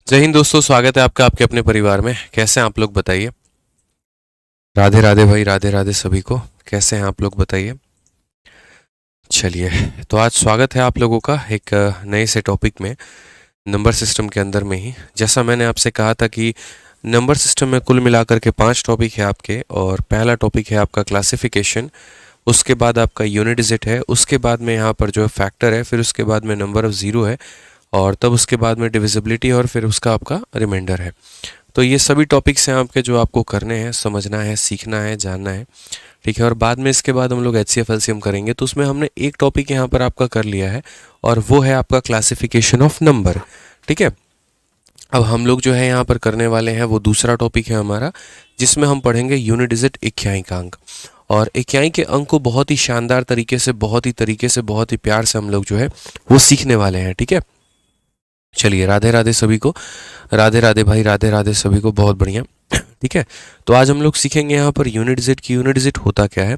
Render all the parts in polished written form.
जय हिंद दोस्तों, स्वागत है आपका आपके अपने परिवार में। कैसे हैं आप लोग बताइए। राधे राधे भाई, राधे राधे सभी को। कैसे हैं आप लोग बताइए। चलिए, तो आज स्वागत है आप लोगों का एक नए से टॉपिक में, नंबर सिस्टम के अंदर में ही। जैसा मैंने आपसे कहा था कि नंबर सिस्टम में कुल मिलाकर के 5 टॉपिक है आपके, और पहला टॉपिक है आपका क्लासिफिकेशन, उसके बाद आपका यूनिट डिजिट है, उसके बाद में यहाँ पर जो है फैक्टर है, फिर उसके बाद में नंबर ऑफ ज़ीरो है, और तब उसके बाद में डिविजिबिलिटी, और फिर उसका आपका रिमाइंडर है। तो ये सभी टॉपिक्स हैं आपके जो आपको करने हैं, समझना है, सीखना है, जानना है। ठीक है, और बाद में इसके बाद हम लोग HCF LCM करेंगे, तो उसमें हमने एक टॉपिक यहाँ पर आपका कर लिया है, और वो है आपका क्लासिफिकेशन ऑफ नंबर। ठीक है, अब हम लोग जो है यहाँ पर करने वाले हैं वो दूसरा टॉपिक है हमारा, जिसमें हम पढ़ेंगे यूनिट डिजिट इक्याई का अंक। और इक्याई के अंक को बहुत ही शानदार तरीके से, बहुत ही प्यार से हम लोग जो है वो सीखने वाले हैं। ठीक है, चलिए, राधे राधे सभी को। राधे राधे भाई, राधे राधे सभी को। बहुत बढ़िया। ठीक है, तो आज हम लोग सीखेंगे यहाँ पर यूनिट डिजिट की। यूनिट डिजिट होता क्या है।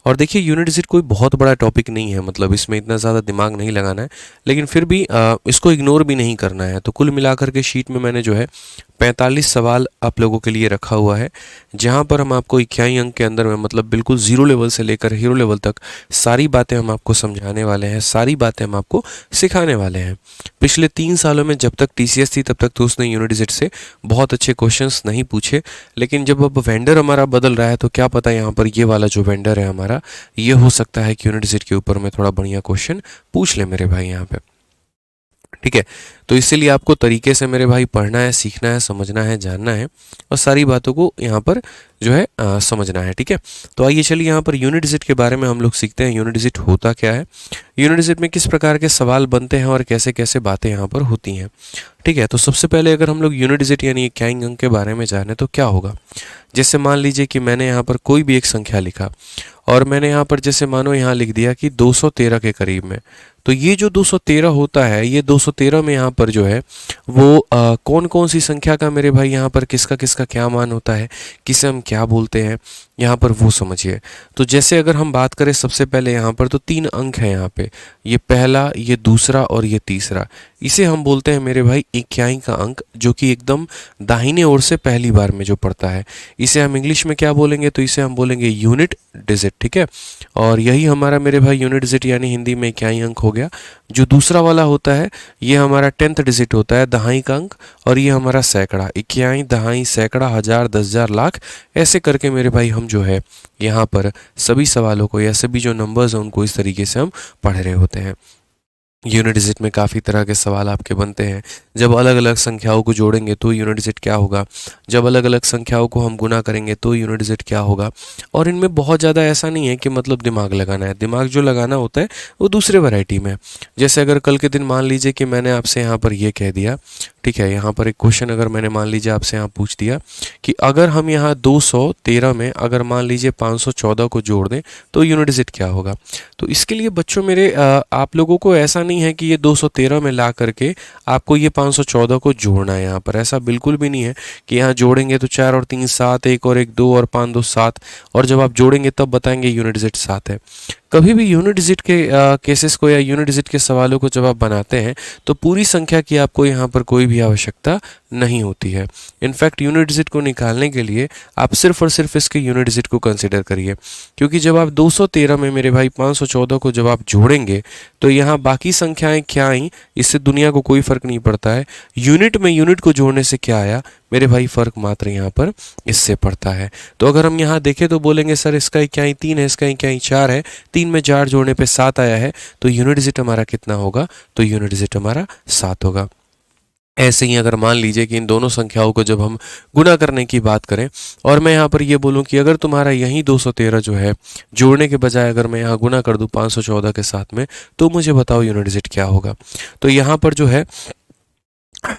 और देखिए, यूनिट डिजिट कोई बहुत बड़ा टॉपिक नहीं है, मतलब इसमें इतना ज़्यादा दिमाग नहीं लगाना है, लेकिन फिर भी इसको इग्नोर भी नहीं करना है। तो कुल मिलाकर के शीट में मैंने जो है 45 सवाल आप लोगों के लिए रखा हुआ है, जहाँ पर हम आपको इक्याई अंक के अंदर में, मतलब बिल्कुल ज़ीरो लेवल से लेकर हीरो लेवल तक सारी बातें हम आपको समझाने वाले हैं, सारी बातें हम आपको सिखाने वाले हैं। पिछले 3 सालों में जब तक TCS थी, तब तक तो उसने यूनिट डिजिट से बहुत अच्छे क्वेश्चंस नहीं पूछे, लेकिन जब अब वेंडर हमारा बदल रहा है, तो क्या पता यहाँ पर ये वाला जो वेंडर है हमारा, ये हो सकता है कि यूनिट डिजिट के ऊपर में थोड़ा बढ़िया क्वेश्चन पूछ ले मेरे भाई यहाँ पे। ठीक है, तो इसीलिए आपको तरीके से मेरे भाई पढ़ना है, सीखना है, समझना है, जानना है, और सारी बातों को यहाँ पर जो है समझना है। ठीक है, तो आइए चलिए यहाँ पर यूनिट डिजिट के बारे में हम लोग सीखते हैं। यूनिट डिजिट होता क्या है, यूनिट डिजिट में किस प्रकार के सवाल बनते हैं, और कैसे कैसे बातें यहाँ पर होती हैं। ठीक है, तो सबसे पहले अगर हम लोग यूनिट डिजिट यानी इक्याई अंक के बारे में जाने तो क्या होगा। जैसे मान लीजिए कि मैंने यहाँ पर कोई भी एक संख्या लिखा, और मैंने यहाँ पर जैसे मानो यहाँ लिख दिया कि 213 के करीब में, तो ये जो 213 होता है, ये 213 में यहाँ पर जो है वो कौन कौन सी संख्या का मेरे भाई यहाँ पर किसका किसका क्या मान होता है, किसे हम क्या बोलते हैं, यहाँ पर वो समझिए। तो जैसे अगर हम बात करें सबसे पहले यहाँ पर, तो 3 अंक हैं यहाँ पे, ये पहला, ये दूसरा और ये तीसरा। इसे हम बोलते हैं मेरे भाई इक्याई का अंक, जो कि एकदम दाहिने ओर से पहली बार में जो पड़ता है। इसे हम इंग्लिश में क्या बोलेंगे, तो इसे हम बोलेंगे यूनिट डिजिट। ठीक है, और यही हमारा मेरे भाई यूनिट डिजिट यानी हिंदी में इक्याई अंक हो गया। जो दूसरा वाला होता है, ये हमारा 10th डिजिट होता है, दहाई का अंक, और ये हमारा सैकड़ा, इक्याई, दहाई, सैकड़ा, हजार, 10,000, लाख, ऐसे करके मेरे भाई हम जो है यहाँ पर सभी सवालों को या सभी जो नंबर्स हैं उनको इस तरीके से हम पढ़ रहे होते हैं। यूनिट डिजिट में काफ़ी तरह के सवाल आपके बनते हैं। जब अलग अलग संख्याओं को जोड़ेंगे तो यूनिट डिजिट क्या होगा, जब अलग अलग संख्याओं को हम गुना करेंगे तो यूनिट डिजिट क्या होगा। और इनमें बहुत ज़्यादा ऐसा नहीं है कि मतलब दिमाग लगाना है, दिमाग जो लगाना होता है वो दूसरे वैरायटी में। जैसे अगर कल के दिन मान लीजिए कि मैंने आपसे यहाँ पर ये कह दिया, ठीक है, यहाँ पर एक क्वेश्चन अगर मैंने मान लीजिए आपसे यहाँ पूछ दिया कि अगर हम यहाँ 213 में अगर मान लीजिए 514 को जोड़ दें तो यूनिट डिजिट क्या होगा। तो इसके लिए बच्चों मेरे आप लोगों को ऐसा नहीं है कि ये 213 में ला करके आपको ये 514 को जोड़ना है। यहाँ पर ऐसा बिल्कुल भी नहीं है कि यहाँ जोड़ेंगे तो 4 और 3 7, 1 और 1 2, और 5 2 7, और जब आप जोड़ेंगे तब बताएंगे यूनिट डिजिट 7 है। कभी भी यूनिट डिजिट के केसेस को या यूनिट डिजिट के सवालों को जब आप बनाते हैं, तो पूरी संख्या की आपको यहाँ पर कोई भी आवश्यकता नहीं होती है। इनफैक्ट यूनिट डिजिट को निकालने के लिए आप सिर्फ और सिर्फ इसके यूनिट डिजिट को कंसिडर करिए, क्योंकि जब आप 213 में मेरे भाई 514 को जब आप जोड़ेंगे, तो यहाँ बाकी संख्याएं क्या आई, इससे दुनिया को कोई फर्क नहीं पड़ता है। यूनिट में यूनिट को जोड़ने से क्या आया मेरे भाई, फर्क मात्र यहाँ पर इससे पड़ता है। तो अगर हम यहाँ देखें तो बोलेंगे सर इसका इक्याई 3 है, इसका इक्याई 4 है, 3 में 4 जोड़ने पे 7 आया है, तो यूनिट डिजिट हमारा कितना होगा, तो यूनिट डिजिट हमारा 7 होगा। ऐसे ही अगर मान लीजिए कि इन दोनों संख्याओं को जब हम गुना करने की बात करें, और मैं यहाँ पर ये बोलूँ कि अगर तुम्हारा यही 213 जो है जोड़ने के बजाय अगर मैं यहाँ गुना कर दूँ 514 के साथ में, तो मुझे बताओ यूनिट डिजिट क्या होगा। तो यहाँ पर जो है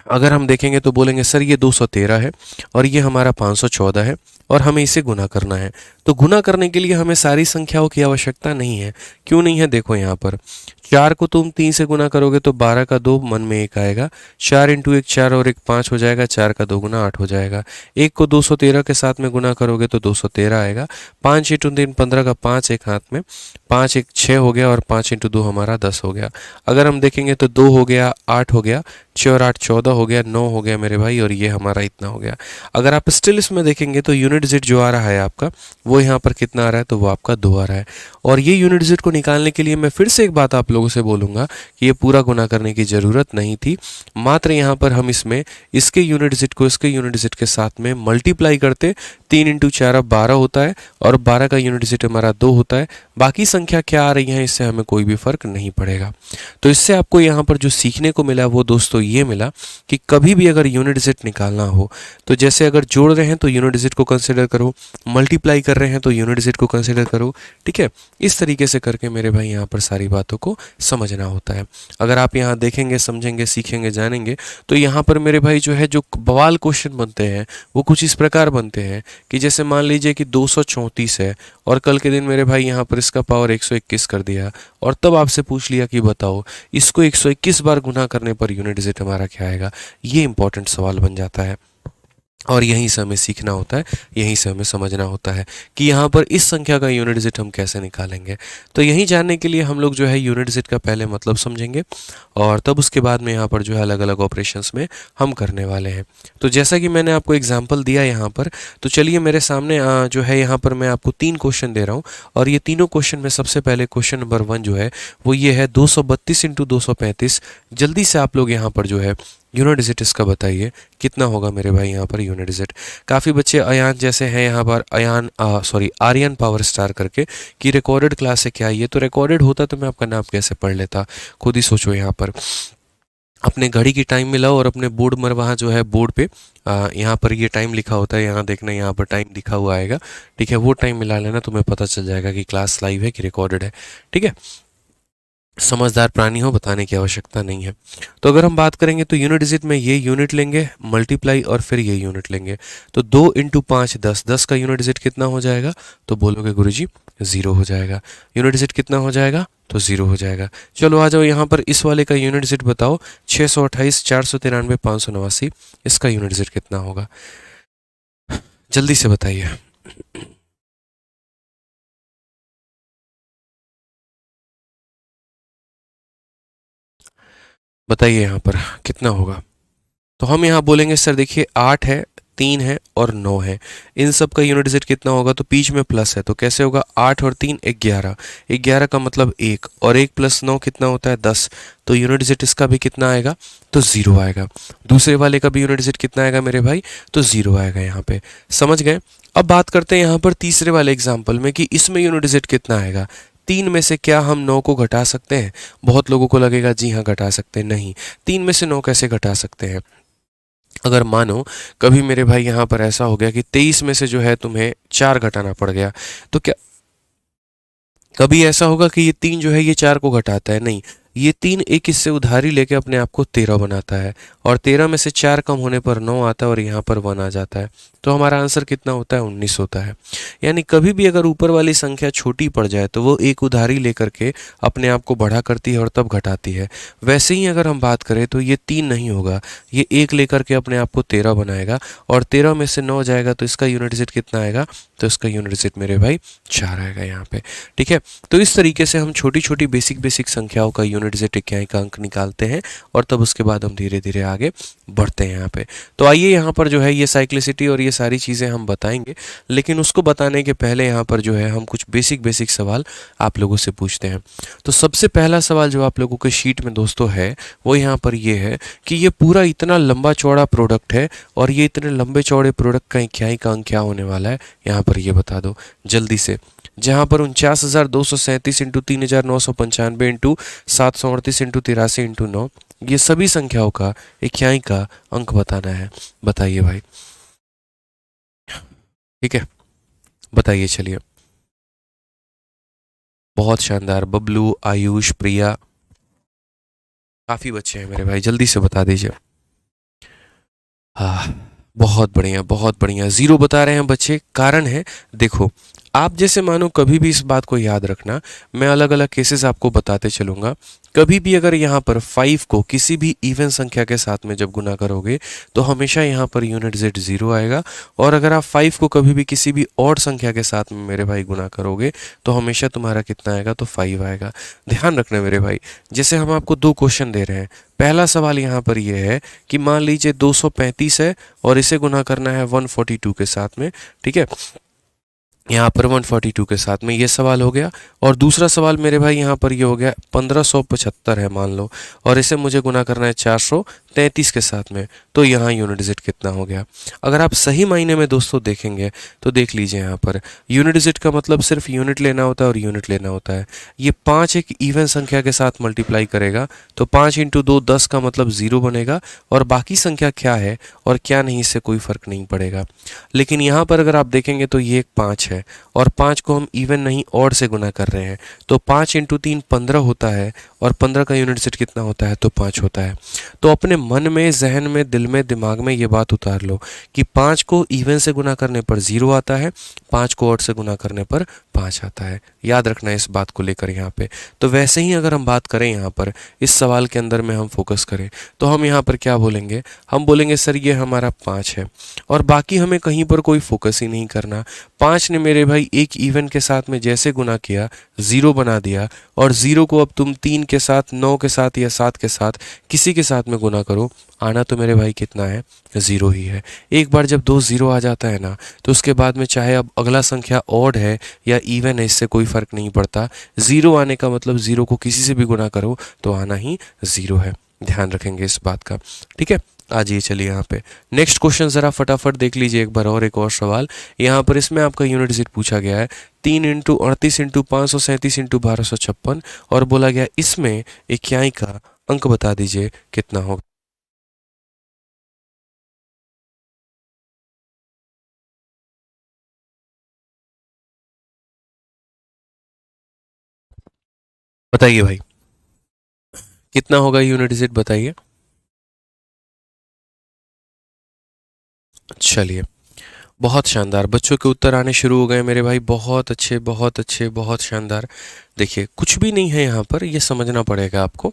अगर हम देखेंगे तो बोलेंगे सर ये 213 है और ये हमारा 514 है, और हमें इसे गुना करना है। तो गुना करने के लिए हमें सारी संख्याओं की आवश्यकता नहीं है। क्यों नहीं है, देखो यहाँ पर 4 को तुम 3 से गुना करोगे तो 12 का 2 मन में 1 आएगा। 4 इंटू 1 4 और 1 5 हो जाएगा। 4 का 2 गुना 8 हो जाएगा। 1 को 213 के साथ में गुना करोगे तो 213 आएगा। 5 इंटू 3 15 का 5 एक हाथ में, 5 1 6 हो गया और 5 इंटू 2 हमारा 10 हो गया। अगर हम देखेंगे तो 2 हो गया, 8 हो गया, 6 और 8 14 हो गया, 9 हो गया मेरे भाई, और ये हमारा इतना हो गया। अगर आप स्टिल इसमें देखेंगे तो यूनिट डिजिट जो आ रहा है आपका, वो यहाँ पर कितना आ रहा है, तो वो आपका 2 आ रहा है। और ये यूनिट डिजिट को निकालने के लिए मैं फिर से एक बात आप लोगों से बोलूँगा कि ये पूरा गुना करने की ज़रूरत नहीं थी। मात्र यहाँ पर हम इसमें इसके यूनिट डिजिट को इसके यूनिट डिजिट के साथ में मल्टीप्लाई करते, 3 इंटू 4 अब 12 होता है और 12 का यूनिट डिजिट हमारा 2 होता है। बाकी संख्या क्या आ रही है इससे हमें कोई भी फर्क नहीं पड़ेगा। तो इससे आपको यहाँ पर जो सीखने को मिला वो दोस्तों ये मिला कि कभी भी अगर यूनिट डिजिट निकालना हो तो जैसे अगर जोड़ रहे हैं तो यूनिट डिजिट को कंसिडर करो, मल्टीप्लाई कर रहे हैं तो यूनिट डिजिट को कंसिडर करो। ठीक है, इस तरीके से करके मेरे भाई यहाँ पर सारी बातों को समझना होता है। अगर आप यहाँ देखेंगे, समझेंगे, सीखेंगे, जानेंगे तो यहाँ पर मेरे भाई जो है जो बवाल क्वेश्चन बनते हैं वो कुछ इस प्रकार बनते हैं कि जैसे मान लीजिए कि 234 है और कल के दिन मेरे भाई यहाँ पर इसका पावर 121 कर दिया और तब आपसे पूछ लिया कि बताओ इसको 121 बार गुना करने पर यूनिट डिजिट हमारा क्या आएगा। ये इंपॉर्टेंट सवाल बन जाता है और यहीं से हमें सीखना होता है, यहीं से हमें समझना होता है कि यहाँ पर इस संख्या का यूनिट डिजिट हम कैसे निकालेंगे। तो यही जानने के लिए हम लोग जो है यूनिट डिजिट का पहले मतलब समझेंगे और तब उसके बाद में यहाँ पर जो है अलग अलग ऑपरेशंस में हम करने वाले हैं। तो जैसा कि मैंने आपको एग्जाम्पल दिया यहाँ पर, तो चलिए मेरे सामने जो है यहाँ पर मैं आपको 3 क्वेश्चन दे रहा हूँ और ये तीनों क्वेश्चन में सबसे पहले क्वेश्चन नंबर 1 जो है वो ये है 232 इंटू 235। जल्दी से आप लोग यहाँ पर जो है यूनिट डिजिट इसका बताइए कितना होगा मेरे भाई यहाँ पर यूनिट डिजिट। काफ़ी बच्चे अयान जैसे हैं यहाँ पर, आर्यन पावर स्टार करके कि रिकॉर्डेड क्लास है क्या। ये तो रिकॉर्डेड होता तो मैं आपका नाम कैसे पढ़ लेता, खुद ही सोचो। यहाँ पर अपने घड़ी की टाइम मिलाओ और अपने बोर्ड में वहाँ जो है बोर्ड पे यहाँ पर ये टाइम लिखा होता है, यहाँ देखना यहाँ पर टाइम लिखा हुआ आएगा। ठीक है, वो टाइम मिला लेना, तुम्हें पता चल जाएगा कि क्लास लाइव है कि रिकॉर्डेड है। ठीक है, समझदार प्राणी हो, बताने की आवश्यकता नहीं है। तो अगर हम बात करेंगे तो यूनिट डिजिट में ये यूनिट लेंगे मल्टीप्लाई और फिर ये यूनिट लेंगे। तो 2 इंटू 5 10, 10 का यूनिट डिजिट कितना हो जाएगा, तो बोलोगे गुरुजी 0 हो जाएगा। यूनिट डिजिट कितना हो जाएगा, तो 0 हो जाएगा। चलो आ जाओ यहाँ पर इस वाले का यूनिट डिजिट बताओ, 628 493 589, इसका यूनिट डिजिट कितना होगा, जल्दी से बताइए। बताइए यहाँ पर कितना होगा। तो हम यहाँ बोलेंगे सर देखिए 8 है, 3 है और 9 है, इन सब का यूनिट डिजिट कितना होगा, तो बीच में प्लस है तो कैसे होगा, 8 और 3 11, 11 का मतलब 1 और 1 प्लस 9 कितना होता है 10। तो यूनिट डिजिट इसका भी कितना आएगा, तो 0 आएगा। दूसरे वाले का भी यूनिट डिजिट कितना आएगा मेरे भाई, तो 0 आएगा। यहाँ पे समझ गए। अब बात करते हैं यहाँ पर तीसरे वाले एग्जाम्पल में कि इसमें यूनिट डिजिट कितना आएगा। 3 में से क्या हम 9 को घटा सकते हैं। बहुत लोगों को लगेगा जी हाँ घटा सकते हैं, नहीं, 3 में से 9 कैसे घटा सकते हैं। अगर मानो कभी मेरे भाई यहाँ पर ऐसा हो गया कि 23 में से जो है तुम्हें 4 घटाना पड़ गया, तो क्या कभी ऐसा होगा कि ये 3 जो है ये 4 को घटाता है, नहीं, ये 3 एक इससे उधारी लेके अपने आप को 13 बनाता है और 13 में से 4 कम होने पर 9 आता है और यहाँ पर 1 आ जाता है। तो हमारा आंसर कितना होता है, 19 होता है। यानी कभी भी अगर ऊपर वाली संख्या छोटी पड़ जाए तो वो एक उधारी लेकर के अपने आप को बढ़ा करती है और तब घटाती है। वैसे ही अगर हम बात करें तो ये 3 नहीं होगा, ये 1 लेकर के अपने आप को 13 बनाएगा और 13 में से 9 जाएगा तो इसका यूनिट डिजिट कितना आएगा, तो इसका यूनिट डिजिट मेरे भाई 4 आएगा यहाँ पे। ठीक है, तो इस तरीके से हम छोटी छोटी बेसिक संख्याओं का यूनिट डिजिट इकाई का अंक निकालते हैं और तब उसके बाद हम धीरे धीरे आगे बढ़ते हैं यहाँ पे। तो आइए यहाँ पर जो है ये साइक्लिसिटी और ये सारी चीज़ें हम बताएंगे, लेकिन उसको बताने के पहले यहाँ पर जो है हम कुछ बेसिक सवाल आप लोगों से पूछते हैं। तो सबसे पहला सवाल जो आप लोगों के शीट में दोस्तों है वो यहाँ पर ये है कि ये पूरा इतना लंबा चौड़ा प्रोडक्ट है और ये इतने लंबे चौड़े प्रोडक्ट का इकाई का अंक क्या होने वाला है, यहाँ पर ये बता दो जल्दी से। जहाँ पर 49,237 इंटू 3,995 इंटू 738 इंटू 83 इंटू 9, ये सभी संख्याओं का इकाई का अंक बताना है। बताइए भाई, ठीक है, बताइए चलिए। बहुत शानदार, बबलू, आयुष, प्रिया, काफी बच्चे हैं मेरे भाई, जल्दी से बता दीजिए। हाँ, बहुत बढ़िया बहुत बढ़िया। 0 बता रहे हैं बच्चे, कारण है देखो आप जैसे मानो कभी भी इस बात को याद रखना, मैं अलग अलग केसेस आपको बताते चलूँगा। कभी भी अगर यहाँ पर 5 को किसी भी इवन संख्या के साथ में जब गुना करोगे तो हमेशा यहाँ पर यूनिट z 0 आएगा, और अगर आप 5 को कभी भी किसी भी ऑड संख्या के साथ में मेरे भाई गुना करोगे तो हमेशा तुम्हारा कितना आएगा, तो 5 आएगा। ध्यान रखना मेरे भाई, जैसे हम आपको 2 क्वेश्चन दे रहे हैं। पहला सवाल यहाँ पर यह है कि मान लीजिए 235 है और इसे गुना करना है 142 के साथ में, ठीक है, यहाँ पर 142 के साथ में, ये सवाल हो गया। और दूसरा सवाल मेरे भाई यहाँ पर ये हो गया 1575 है मान लो, और इसे मुझे गुना करना है 433 के साथ में, तो यहाँ यूनिट z कितना हो गया। अगर आप सही मायने में दोस्तों देखेंगे तो देख लीजिए, यहाँ पर यूनिट z का मतलब सिर्फ यूनिट लेना होता है और यूनिट लेना होता है। ये 5 एक इवन संख्या के साथ मल्टीप्लाई करेगा तो 5 × 2 10 का मतलब 0 बनेगा, और बाकी संख्या क्या है और क्या नहीं इससे कोई फर्क नहीं पड़ेगा। लेकिन यहाँ पर अगर आप देखेंगे तो ये एक 5 है और 5 को हम इवन नहीं ऑड से गुना कर रहे हैं, तो 5 × 3 15 होता है, और 15 का यूनिट z कितना होता है, तो 5 होता है। तो अपने मन में, जहन में, दिल में, दिमाग में ये बात उतार लो कि 5 को इवन से गुना करने पर 0 आता है, 5 को ऑड से गुना करने पर 5 आता है। याद रखना है इस बात को लेकर यहाँ पे। तो वैसे ही अगर हम बात करें यहाँ पर इस सवाल के अंदर में हम फोकस करें तो हम यहाँ पर क्या बोलेंगे, हम बोलेंगे सर ये हमारा 5 है और बाकी हमें कहीं पर कोई फोकस ही नहीं करना। 5 ने मेरे भाई एक इवन के साथ में जैसे गुना किया 0 बना दिया, और 0 को अब तुम 3 के साथ, 9 के साथ या 7 के साथ किसी के साथ में गुना करो, आना तो मेरे भाई कितना है, 0 ही है। एक बार जब 2 0 आ जाता है ना, तो उसके बाद में चाहे अब अगला संख्या ऑड है या इवन है, इससे कोई फर्क नहीं पड़ता। 0 आने का मतलब 0 को किसी से भी गुना करो तो आना ही 0 है। ध्यान रखेंगे इस बात का, ठीक है। आ जाइए, चलिए यहाँ पे नेक्स्ट क्वेश्चन ज़रा फटाफट देख लीजिए एक बार, और एक और सवाल यहाँ पर। इसमें आपका यूनिट z पूछा गया है 3 × 38 × 537 × 1256, और बोला गया इसमें इकाई का अंक बता दीजिए कितना होगा। बताइए भाई कितना होगा यूनिट z, बताइए। चलिए, बहुत शानदार, बच्चों के उत्तर आने शुरू हो गए मेरे भाई, बहुत अच्छे बहुत अच्छे, बहुत शानदार। देखिए कुछ भी नहीं है यहाँ पर, ये समझना पड़ेगा आपको।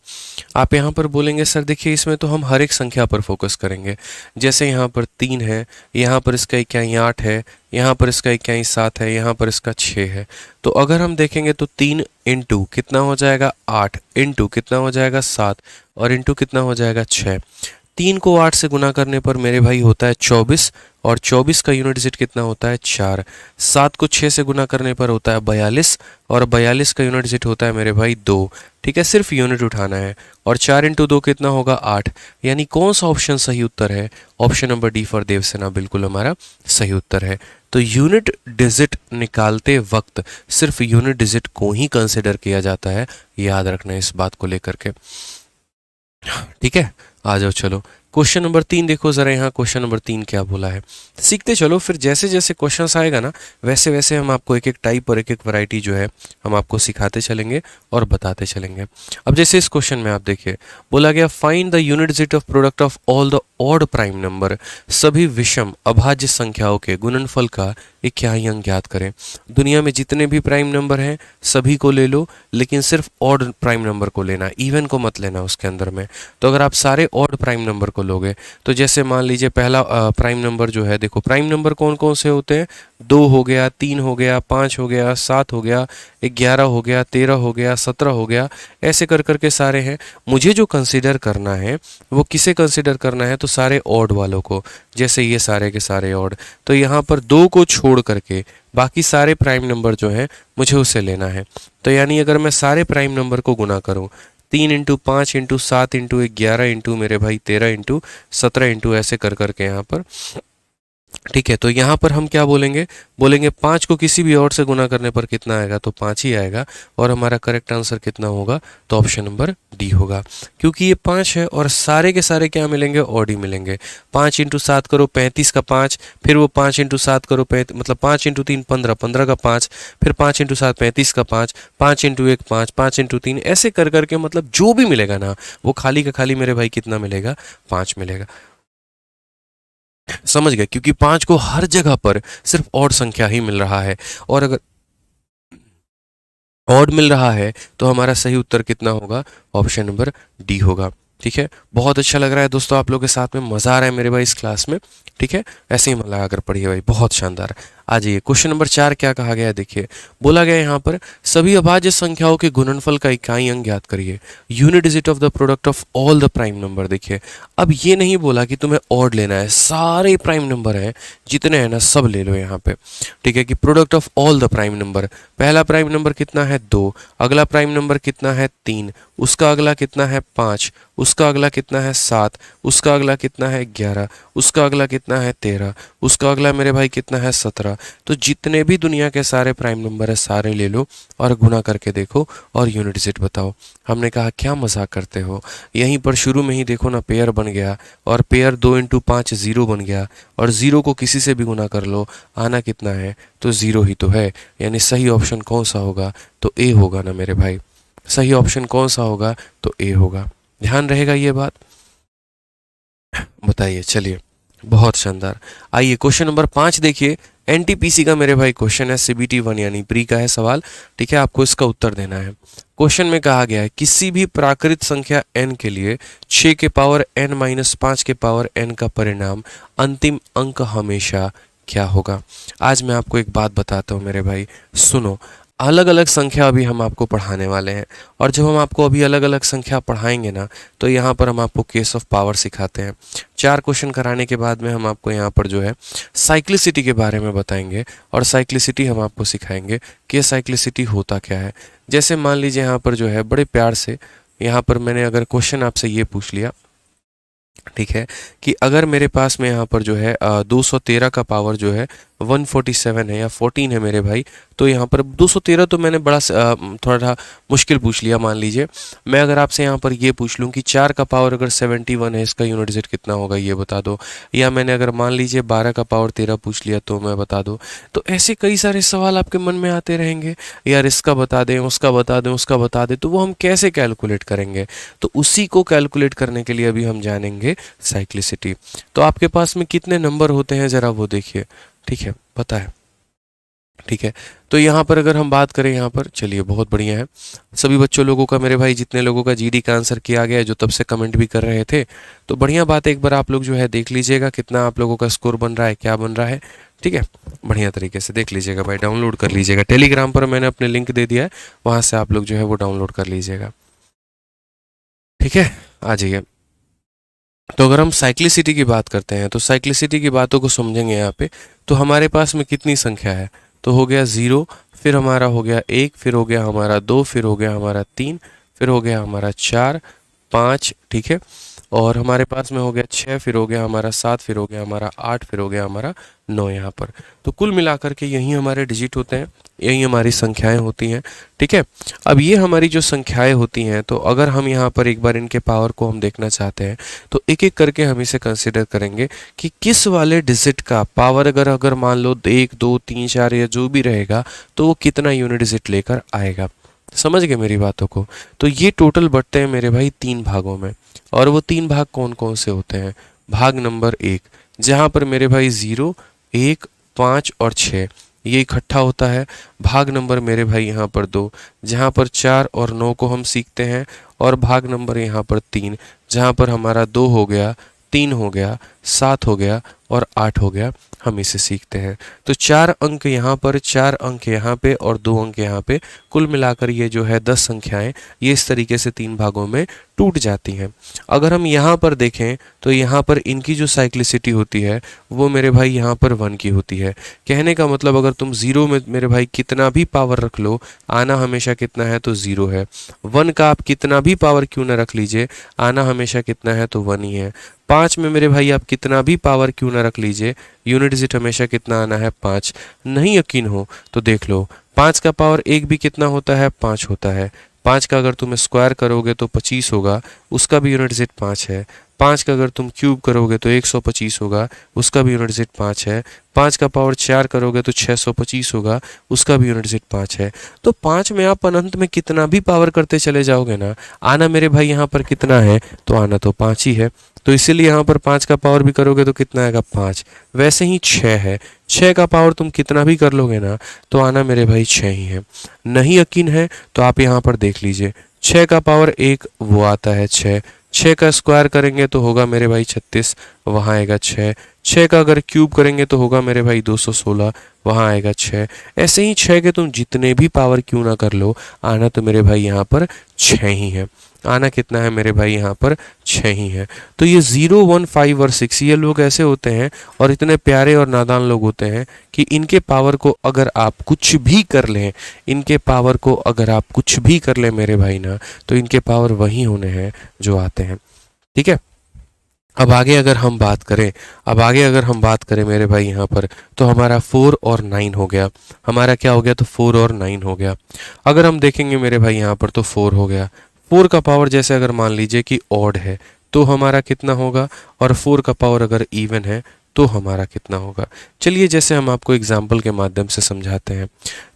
आप यहाँ पर बोलेंगे सर देखिए इसमें तो हम हर एक संख्या पर फोकस करेंगे, जैसे यहाँ पर 3 है, यहाँ पर इसका इकाई 8 है, यहाँ पर इसका इकाई 7 है, यहाँ पर इसका 6 है। तो अगर हम देखेंगे तो 3 × कितना हो जाएगा 8, × कितना हो जाएगा 7, और इंटू कितना हो जाएगा 6। 3 को 8 से गुना करने पर मेरे भाई होता है 24, और 24 का यूनिट z कितना होता है 4। 7 को 6 से गुना करने पर होता है 42, और 42 का यूनिट z होता है मेरे भाई 2। ठीक है, सिर्फ यूनिट उठाना है। और 4 × 2 कितना होगा 8। यानी कौन सा ऑप्शन सही उत्तर है? Option number D for Devsena बिल्कुल हमारा सही उत्तर है। तो यूनिट डिजिट निकालते वक्त सिर्फ यूनिट डिजिट को ही कंसिडर किया जाता है, याद रखना इस बात को लेकर के। ठीक है, आ जाओ चलो क्वेश्चन नंबर 3 देखो जरा, यहाँ क्वेश्चन नंबर 3 क्या बोला है, सीखते चलो। फिर जैसे जैसे क्वेश्चंस आएगा ना वैसे वैसे हम आपको एक एक टाइप और एक एक वैरायटी जो है हम आपको सिखाते चलेंगे और बताते चलेंगे। अब जैसे इस क्वेश्चन में आप देखिए बोला गया find the unit digit of product of all the odd prime number, सभी विषम अभाज्य संख्याओं के गुणनफल का इकाई अंक ज्ञात करें। दुनिया में जितने भी प्राइम नंबर हैं सभी को ले लो, लेकिन सिर्फ ऑड प्राइम नंबर को लेना, इवन को मत लेना उसके अंदर में। तो अगर आप सारे ऑड प्राइम नंबर को लोगे तो जैसे मान लीजिए पहला प्राइम नंबर जो है, देखो प्राइम नंबर कौन कौन से होते हैं, 2 हो गया, 3 हो गया, 5 हो गया, 7 हो गया, 11 हो गया, 13 हो गया, 17 हो गया, ऐसे कर करके सारे हैं। मुझे जो कंसीडर करना है वो किसे कंसीडर करना है, तो सारे ऑड वालों को, जैसे ये सारे के सारे ऑड। तो यहाँ पर 2 को छोड़ करके बाकी सारे प्राइम नंबर जो हैं मुझे उसे लेना है। तो यानी अगर मैं सारे प्राइम नंबर को गुना करूँ 3 × 5 × 7 × 11 × मेरे भाई 13 × 17 × ऐसे कर करके यहाँ पर, ठीक है। तो यहाँ पर हम क्या बोलेंगे, बोलेंगे 5 को किसी भी और से गुना करने पर कितना आएगा, तो 5 ही आएगा। और हमारा करेक्ट आंसर कितना होगा, तो ऑप्शन नंबर डी होगा, क्योंकि ये 5 है और सारे के सारे क्या मिलेंगे, ऑड ही मिलेंगे। 5 × 7 करो 35 का 5, फिर वो 5 × 7 करो मतलब 5 × 3 15, 15 का 5, फिर 5 × 7 35 का 5, 5 × 1 5, 5 × 3 ऐसे कर करके, मतलब जो भी मिलेगा ना वो खाली का खाली मेरे भाई कितना मिलेगा, 5 मिलेगा। समझ गए, क्योंकि 5 को हर जगह पर सिर्फ ऑड संख्या ही मिल रहा है। और अगर ऑड मिल रहा है तो हमारा सही उत्तर कितना होगा, ऑप्शन नंबर डी होगा। ठीक है, बहुत अच्छा लग रहा है दोस्तों आप लोगों के साथ में, मज़ा आ रहा है मेरे भाई इस क्लास में। ठीक है, ऐसे ही मन लगा कर पढ़िए भाई, बहुत शानदार। आ जाइए क्वेश्चन नंबर 4 क्या कहा गया है, देखिए बोला गया है यहाँ पर सभी अभाज्य संख्याओं के गुणनफल का इकाई अंक ज्ञात करिए, unit digit of the product of all the prime number. देखिए अब ये नहीं बोला कि तुम्हें ऑड लेना है, सारे प्राइम नंबर हैं जितने हैं ना सब ले लो यहाँ पे। ठीक है, कि product of all the prime number, पहला प्राइम नंबर कितना है 2, अगला प्राइम नंबर कितना है 3, उसका अगला कितना है 5, उसका अगला कितना है 7, उसका अगला कितना है 11, उसका अगला कितना है 13, उसका अगला मेरे भाई कितना है 17। तो जितने भी दुनिया के सारे प्राइम नंबर है सारे ले लो और गुणा करके देखो और यूनिट डिजिट बताओ। हमने कहा क्या मजाक करते हो, यहीं पर शुरू में ही देखो ना पेयर बन गया, और पेयर 2 × 5 0 बन गया, और 0 को किसी से भी गुणा कर लो, आना कितना है तो 0 ही तो है। यानी सही ऑप्शन कौन सा होगा, तो ए होगा ना मेरे भाई। सही ऑप्शन कौन सा होगा, तो ए होगा। ध्यान रहेगा ये बात, बताइए। चलिए बहुत शानदार। आइए क्वेश्चन नंबर 5 देखिए, एनटीपीसी का मेरे भाई क्वेश्चन है, सीबीटी 1 यानी प्री का है सवाल। ठीक है, आपको इसका उत्तर देना है। क्वेश्चन में कहा गया है किसी भी प्राकृत संख्या n के लिए 6 के पावर n - 5 के पावर n का परिणाम अंतिम अंक हमेशा क्या होगा। आज मैं आपको एक बात बताता हूँ मेरे भाई, सुनो। अलग अलग संख्या अभी हम आपको पढ़ाने वाले हैं, और जब हम आपको अभी अलग अलग संख्या पढ़ाएंगे ना तो यहाँ पर हम आपको केस ऑफ पावर सिखाते हैं। 4 क्वेश्चन कराने के बाद में हम आपको यहाँ पर जो है साइक्लिसिटी के बारे में बताएंगे, और साइक्लिसिटी हम आपको सिखाएंगे कि साइक्लिसिटी होता क्या है। जैसे मान लीजिए यहाँ पर जो है बड़े प्यार से यहाँ पर मैंने अगर क्वेश्चन आपसे ये पूछ लिया, ठीक है, कि अगर मेरे पास में यहाँ पर जो है 213 का पावर जो है 147 है या 14 है मेरे भाई, तो यहाँ पर 213 तो मैंने बड़ा थोड़ा मुश्किल पूछ लिया। मान लीजिए मैं अगर आपसे यहाँ पर ये पूछ लूँ कि 4 का पावर अगर 71 है, इसका यूनिट डिजिट कितना होगा ये बता दो, या मैंने अगर मान लीजिए 12 का पावर 13 पूछ लिया तो मैं बता दो। तो ऐसे कई सारे सवाल आपके मन में आते रहेंगे, यार इसका बता दें, उसका बता दें, उसका बता दें, तो वो हम कैसे कैलकुलेट करेंगे। तो उसी को कैलकुलेट करने के लिए अभी हम जानेंगे साइक्लिसिटी। तो आपके पास में कितने नंबर होते हैं जरा वो देखिए, ठीक है, पता है। ठीक है, तो यहाँ पर अगर हम बात करें यहाँ पर, चलिए बहुत बढ़िया है। सभी बच्चों लोगों का मेरे भाई, जितने लोगों का जीडी का आंसर किया गया है, जो तब से कमेंट भी कर रहे थे, तो बढ़िया बात है। एक बार आप लोग जो है देख लीजिएगा कितना आप लोगों का स्कोर बन रहा है, क्या बन रहा है। ठीक है, बढ़िया तरीके से देख लीजिएगा भाई, डाउनलोड कर लीजिएगा। टेलीग्राम पर मैंने अपने लिंक दे दिया है, वहाँ से आप लोग जो है वो डाउनलोड कर लीजिएगा। ठीक है, आ जाइए। तो अगर हम साइक्लिसिटी की बात करते हैं तो साइक्लिसिटी की बातों को समझेंगे यहाँ पे। तो हमारे पास में कितनी संख्या है, तो हो गया 0, फिर हमारा हो गया 1, फिर हो गया हमारा 2, फिर हो गया हमारा 3, फिर हो गया हमारा 4, 5, ठीक है, और हमारे पास में हो गया 6, फिर हो गया हमारा 7, फिर हो गया हमारा 8, फिर हो गया हमारा 9 यहाँ पर। तो कुल मिलाकर के यही हमारे डिजिट होते हैं, यही हमारी संख्याएं होती हैं। ठीक है, अब ये हमारी जो संख्याएं होती हैं, तो अगर हम यहाँ पर एक बार इनके पावर को हम देखना चाहते हैं तो एक एक करके हम इसे कंसिडर करेंगे कि किस वाले डिजिट का पावर अगर मान लो 1, 2, 3, 4 या जो भी रहेगा, तो वो कितना यूनिट डिजिट लेकर आएगा। समझ गए मेरी बातों को। तो ये टोटल बढ़ते हैं मेरे भाई 3 भागों में, और वो 3 भाग कौन कौन से होते हैं। भाग नंबर 1, जहाँ पर मेरे भाई 0, 1, 5 और 6 ये इकट्ठा होता है। भाग नंबर मेरे भाई यहाँ पर 2, जहाँ पर 4 और 9 को हम सीखते हैं। और भाग नंबर यहाँ पर 3, जहाँ पर हमारा 2 हो गया, 3 हो गया, 7 हो गया और 8 हो गया, हम इसे सीखते हैं। तो 4 अंक यहाँ पर, 4 अंक यहाँ पे और 2 अंक यहाँ पे, कुल मिलाकर ये जो है 10 संख्याएं ये इस तरीके से 3 भागों में टूट जाती हैं। अगर हम यहाँ पर देखें तो यहाँ पर इनकी जो साइक्लिसिटी होती है वो मेरे भाई यहाँ पर 1 की होती है। कहने का मतलब अगर तुम 0 में मेरे भाई कितना भी पावर रख लो, आना हमेशा कितना है, तो 0 है। 1 का आप कितना भी पावर क्यों ना रख लीजिए, आना हमेशा कितना है, तो 1 ही है। 5 में मेरे भाई आप कितना भी पावर क्यों ना रख लीजिए, यूनिट डिजिट हमेशा कितना आना है, 5। नहीं यकीन हो तो देख लो, 5 का पावर 1 भी कितना होता है, 5 होता है। 5 का अगर तुम स्क्वायर करोगे तो 25 होगा, उसका भी यूनिट डिजिट 5 है। 5 का अगर तुम क्यूब करोगे तो 125 होगा, उसका भी यूनिट डिजिट 5 है। 5 का पावर 4 करोगे तो 625 होगा, उसका भी यूनिट डिजिट 5 है। तो 5 में आप अनंत में कितना भी पावर करते चले जाओगे ना, आना मेरे भाई यहाँ पर कितना है, तो आना तो 5 ही है। तो इसीलिए यहाँ पर 5 का पावर भी करोगे तो कितना आएगा, 5। वैसे ही 6 है, 6 का पावर तुम कितना भी कर लोगे ना, तो आना मेरे भाई 6 ही है। नहीं यकीन है तो आप यहाँ पर देख लीजिए, 6 का पावर 1 वो आता है 6, 6 का स्क्वायर करेंगे तो होगा मेरे भाई 36, वहाँ आएगा 6। 6 का अगर क्यूब करेंगे तो होगा मेरे भाई 216, वहाँ आएगा 6। ऐसे ही 6 के तुम जितने भी पावर क्यों ना कर लो, आना तो मेरे भाई यहाँ पर 6 ही है। आना कितना है मेरे भाई यहाँ पर, 6 ही है। तो ये 0, 1, 5 और 6 ये लोग ऐसे होते हैं और इतने प्यारे और नादान लोग होते हैं कि इनके पावर को अगर आप कुछ भी कर लें, इनके पावर को अगर आप कुछ भी कर लें मेरे भाई ना, तो इनके पावर वही होने हैं जो आते हैं। ठीक है, अब आगे अगर हम बात करें मेरे भाई यहाँ पर, तो हमारा 4 और 9 हो गया। हमारा क्या हो गया, तो 4 और 9 हो गया। अगर हम देखेंगे मेरे भाई यहाँ पर तो 4 हो गया। 4 का पावर जैसे अगर मान लीजिए कि ऑड है तो हमारा कितना होगा, और 4 का पावर अगर इवन है तो हमारा कितना होगा। चलिए जैसे हम आपको एग्जाम्पल के माध्यम से समझाते हैं।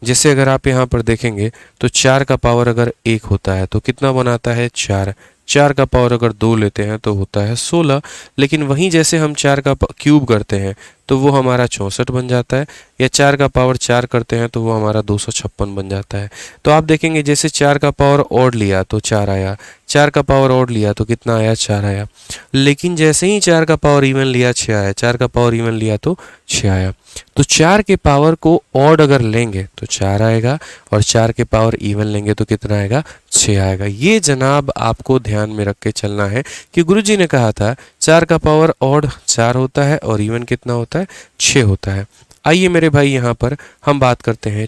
जैसे अगर आप यहाँ पर देखेंगे तो 4 का पावर अगर 1 होता है तो कितना बनाता है, 4। 4 का पावर अगर 2 लेते हैं तो होता है 16। लेकिन वहीं जैसे हम 4 का क्यूब करते हैं तो वो हमारा 64 बन जाता है, या 4 का पावर 4 करते हैं तो वो हमारा 256 बन जाता है। तो आप देखेंगे जैसे 4 का पावर ऑड लिया तो 4 आया, 4 का पावर ऑड लिया तो कितना आया, 4 आया। लेकिन जैसे ही 4 का पावर इवन लिया 6 आया, 4 का पावर इवन लिया तो 6 आया। तो 4 के पावर को ऑड अगर लेंगे तो 4 आएगा, और 4 के पावर इवन लेंगे तो कितना आएगा, 6 आएगा। ये जनाब आपको ध्यान में रख के चलना है कि गुरुजी ने कहा था 4 का पावर ऑड 4 होता है और इवन कितना होता है, 6 होता है। आइए मेरे भाई यहाँ पर हम बात करते हैं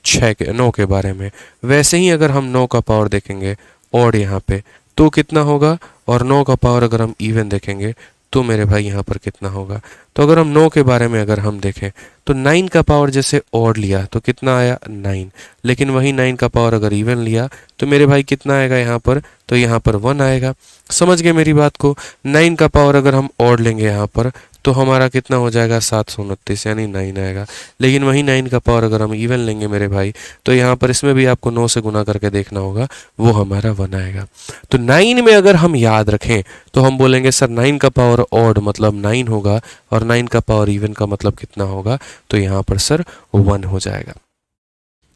9 के बारे में। वैसे ही अगर हम 9 का पावर देखेंगे ऑड यहाँ पे तो कितना होगा, और 9 का पावर अगर हम इवन देखेंगे तो मेरे भाई यहाँ पर कितना होगा। तो अगर हम 9 के बारे में अगर हम देखें तो 9 का पावर जैसे ऑड लिया तो कितना आया, 9। लेकिन वही 9 का पावर अगर इवन लिया तो मेरे भाई कितना आएगा यहाँ पर, तो यहाँ पर 1 आएगा। समझ गए मेरी बात को। 9 का पावर अगर हम ऑड लेंगे यहाँ पर तो हमारा कितना हो जाएगा, 729 यानी 9 आएगा। लेकिन वही 9 का पावर अगर हम इवन लेंगे मेरे भाई तो यहाँ पर इसमें भी आपको 9 से गुना करके देखना होगा, वो हमारा 1 आएगा। तो 9 में अगर हम याद रखें तो हम बोलेंगे सर 9 का पावर ऑड मतलब 9 होगा, और 9 का पावर इवन का मतलब कितना होगा, तो यहाँ पर सर 1 हो जाएगा।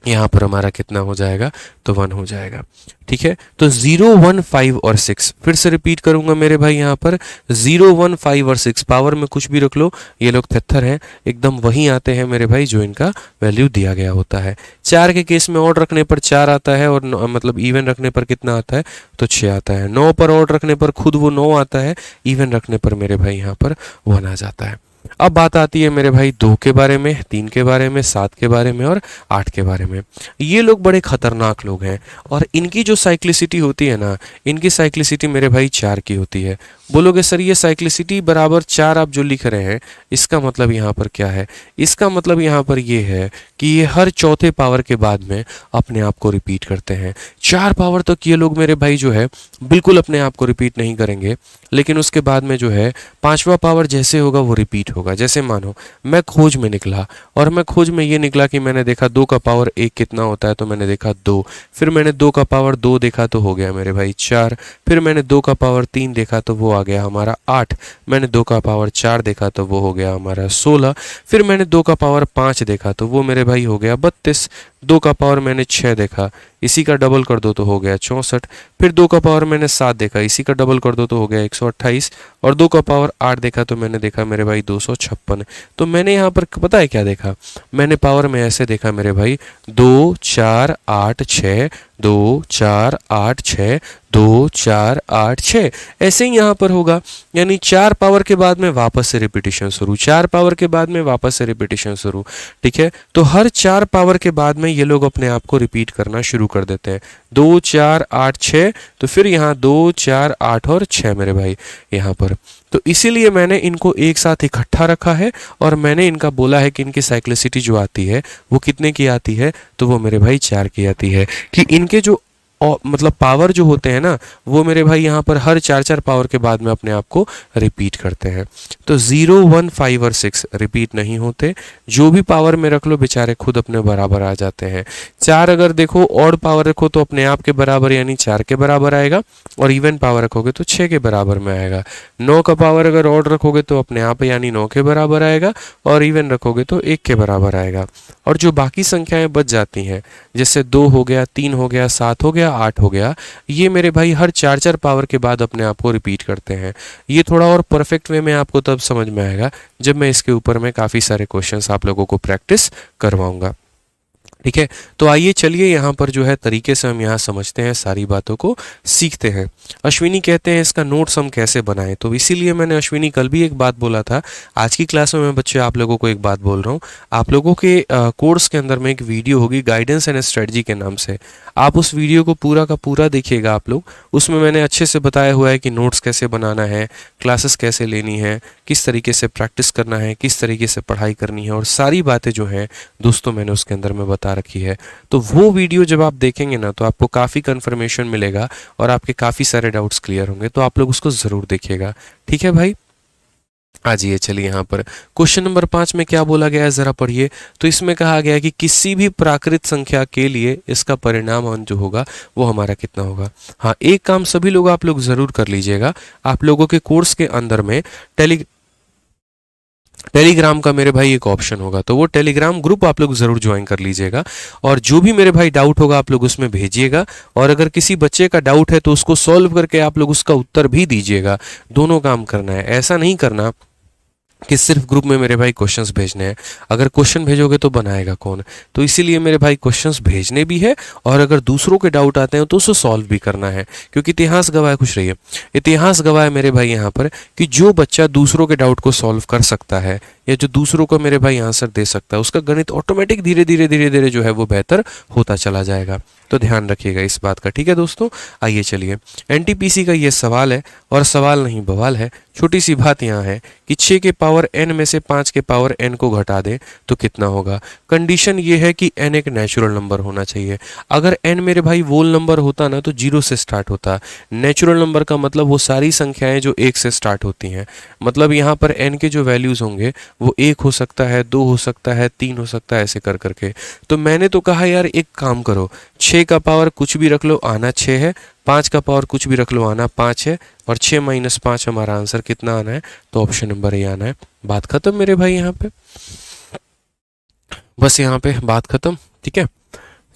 यहाँ पर हमारा कितना हो जाएगा, तो 1 हो जाएगा। ठीक है, तो 0, 1, 5 और 6 फिर से रिपीट करूंगा मेरे भाई। यहाँ पर 0, 1, 5 और 6 पावर में कुछ भी रख लो, ये लोग थेथर हैं, एकदम वही आते हैं मेरे भाई जो इनका वैल्यू दिया गया होता है। 4 के केस में ऑड रखने पर 4 आता है, और मतलब इवन रखने पर कितना आता है, तो 6 आता है। 9 पर ऑड रखने पर खुद वो 9 आता है, इवन रखने पर मेरे भाई यहाँ पर 1 आ जाता है। अब बात आती है मेरे भाई 2 के बारे में, 3 के बारे में, 7 के बारे में और 8 के बारे में। ये लोग बड़े खतरनाक लोग हैं, और इनकी जो साइक्लिसिटी होती है ना, इनकी साइक्लिसिटी मेरे भाई 4 की होती है। बोलोगे सर ये साइक्लिसिटी बराबर 4 आप जो लिख रहे हैं, इसका मतलब यहाँ पर क्या है? इसका मतलब यहाँ पर ये है कि ये हर चौथे पावर के बाद में अपने आप को रिपीट करते हैं। 4 पावर तक ये लोग मेरे भाई जो है बिल्कुल अपने आप को रिपीट नहीं करेंगे, लेकिन उसके बाद में जो है 5वां पावर जैसे होगा वो रिपीट होगा। जैसे मानो मैं खोज में निकला, और मैं खोज में ये निकला कि मैंने देखा 2 का पावर 1 कितना होता है, तो मैंने देखा 2। फिर मैंने 2 का पावर 2 देखा तो हो गया मेरे भाई 4। फिर मैंने 2 का पावर 3 देखा तो वो आ गया हमारा 8। मैंने 2 का पावर 4 देखा तो वो हो गया हमारा 16। फिर मैंने 2 का पावर 5 देखा तो वो मेरे भाई हो गया 32। 2 का पावर मैंने 6 देखा, इसी का डबल कर दो तो हो गया 64। फिर 2 का पावर मैंने 7 देखा, इसी का डबल कर दो तो हो गया 128। और 2 का पावर 8 देखा तो मैंने देखा मेरे भाई 256। तो मैंने यहाँ पर पता है क्या देखा? मैंने पावर में ऐसे देखा मेरे भाई 2 4 8 6, 2 4 8 6, 2 4 8 6। ऐसे ही यहाँ पर होगा, यानी 4 पावर के बाद में वापस से रिपीटिशन शुरू, 4 पावर के बाद में वापस से रिपीटिशन शुरू। ठीक है, तो हर 4 पावर के बाद में ये लोग अपने आप को रिपीट करना शुरू कर देते हैं। 2 4 8 6, तो फिर यहाँ 2 4 8 और 6 मेरे भाई यहाँ पर। तो इसीलिए मैंने इनको एक साथ इकट्ठा रखा है, और मैंने इनका बोला है कि इनकी साइक्लिसिटी जो आती है वो कितने की आती है, तो वो मेरे भाई 4 की आती है। कि इनके जो मतलब पावर जो होते हैं ना वो मेरे भाई यहाँ पर हर 4 पावर के बाद में अपने आप को रिपीट करते हैं। तो 0, 1, 5 और 6 रिपीट नहीं होते, जो भी पावर में रख लो बेचारे खुद अपने बराबर आ जाते हैं। 4 अगर देखो ऑड पावर रखो तो अपने आप के बराबर यानी 4 के बराबर आएगा, और इवन पावर रखोगे तो 6 के बराबर में आएगा। 9 का पावर अगर ऑड रखोगे तो अपने आप यानी 9 के बराबर आएगा, और इवन रखोगे तो 1 के बराबर आएगा। और जो बाकी संख्याएं बच जाती हैं जैसे 2 हो गया, 3 हो गया, 7 हो गया, 8 हो गया, ये मेरे भाई हर 4 पावर के बाद अपने आप को रिपीट करते हैं। ये थोड़ा और परफेक्ट वे में आपको तब समझ में आएगा जब मैं इसके ऊपर में काफ़ी सारे क्वेश्चंस आप लोगों को प्रैक्टिस करवाऊंगा। ठीक है, तो आइए चलिए यहाँ पर जो है तरीके से हम यहाँ समझते हैं, सारी बातों को सीखते हैं। अश्विनी कहते हैं इसका नोट्स हम कैसे बनाएं, तो इसीलिए मैंने अश्विनी कल भी एक बात बोला था, आज की क्लास में मैं बच्चे आप लोगों को एक बात बोल रहा हूँ। आप लोगों के कोर्स के अंदर में एक वीडियो होगी गाइडेंस एंड स्ट्रेटजी के नाम से, आप उस वीडियो को पूरा का पूरा देखिएगा आप लोग। उसमें मैंने अच्छे से बताया हुआ है कि नोट्स कैसे बनाना है, क्लासेस कैसे लेनी है, किस तरीके से प्रैक्टिस करना है, किस तरीके से पढ़ाई करनी है, और सारी बातें जो हैं दोस्तों मैंने उसके अंदर में बता रखी है। तो वो वीडियो जब आप देखेंगे ना तो आपको काफ़ी कंफर्मेशन मिलेगा और आपके काफ़ी सारे डाउट्स क्लियर होंगे, तो आप लोग उसको ज़रूर देखिएगा। ठीक है भाई, आ जाइए चलिए यहाँ पर क्वेश्चन नंबर 5 में क्या बोला गया है ज़रा पढ़िए। तो इसमें कहा गया है कि किसी भी प्राकृत संख्या के लिए इसका परिणाम जो होगा वो हमारा कितना होगा। हाँ, एक काम सभी लोग आप लोग ज़रूर कर लीजिएगा, आप लोगों के कोर्स के अंदर में टेलीग्राम का मेरे भाई एक ऑप्शन होगा, तो वो टेलीग्राम ग्रुप आप लोग ज़रूर ज्वाइन कर लीजिएगा, और जो भी मेरे भाई डाउट होगा आप लोग उसमें भेजिएगा, और अगर किसी बच्चे का डाउट है तो उसको सॉल्व करके आप लोग उसका उत्तर भी दीजिएगा। दोनों काम करना है, ऐसा नहीं करना कि सिर्फ ग्रुप में मेरे भाई क्वेश्चंस भेजने हैं। अगर क्वेश्चन भेजोगे तो बनाएगा कौन, तो इसीलिए मेरे भाई क्वेश्चंस भेजने भी है, और अगर दूसरों के डाउट आते हैं तो उसको सॉल्व भी करना है, क्योंकि इतिहास गवाह है, खुश रहिए, इतिहास गवाह है मेरे भाई यहाँ पर कि जो बच्चा दूसरों के डाउट को सॉल्व कर सकता है या जो दूसरों को मेरे भाई आंसर दे सकता है, उसका गणित ऑटोमेटिक धीरे धीरे जो है वो बेहतर होता चला जाएगा। तो ध्यान रखिएगा इस बात का। ठीक है दोस्तों, आइए चलिए, एनटीपीसी का ये सवाल है, और सवाल नहीं बवाल है। छोटी सी बात यहाँ है कि 6 के पावर n में से 5 के पावर n को घटा दें तो कितना होगा। कंडीशन ये है कि n एक नेचुरल नंबर होना चाहिए। अगर n मेरे भाई वोल नंबर होता ना तो 0 से स्टार्ट होता। नेचुरल नंबर का मतलब वो सारी संख्याएं जो 1 से स्टार्ट होती हैं, मतलब यहाँ पर n के जो वैल्यूज़ होंगे वो 1 हो सकता है, 2 हो सकता है, 3 हो सकता है, ऐसे कर करके। तो मैंने तो कहा यार एक काम करो, 6 का पावर कुछ भी रख लो आना 6 है, 5 का पावर कुछ भी रख लो आना 5 है, और 6 - 5 हमारा आंसर कितना आना है, तो ऑप्शन नंबर ए आना है। बात खत्म मेरे भाई, यहाँ पे बस यहाँ पे बात खत्म। ठीक है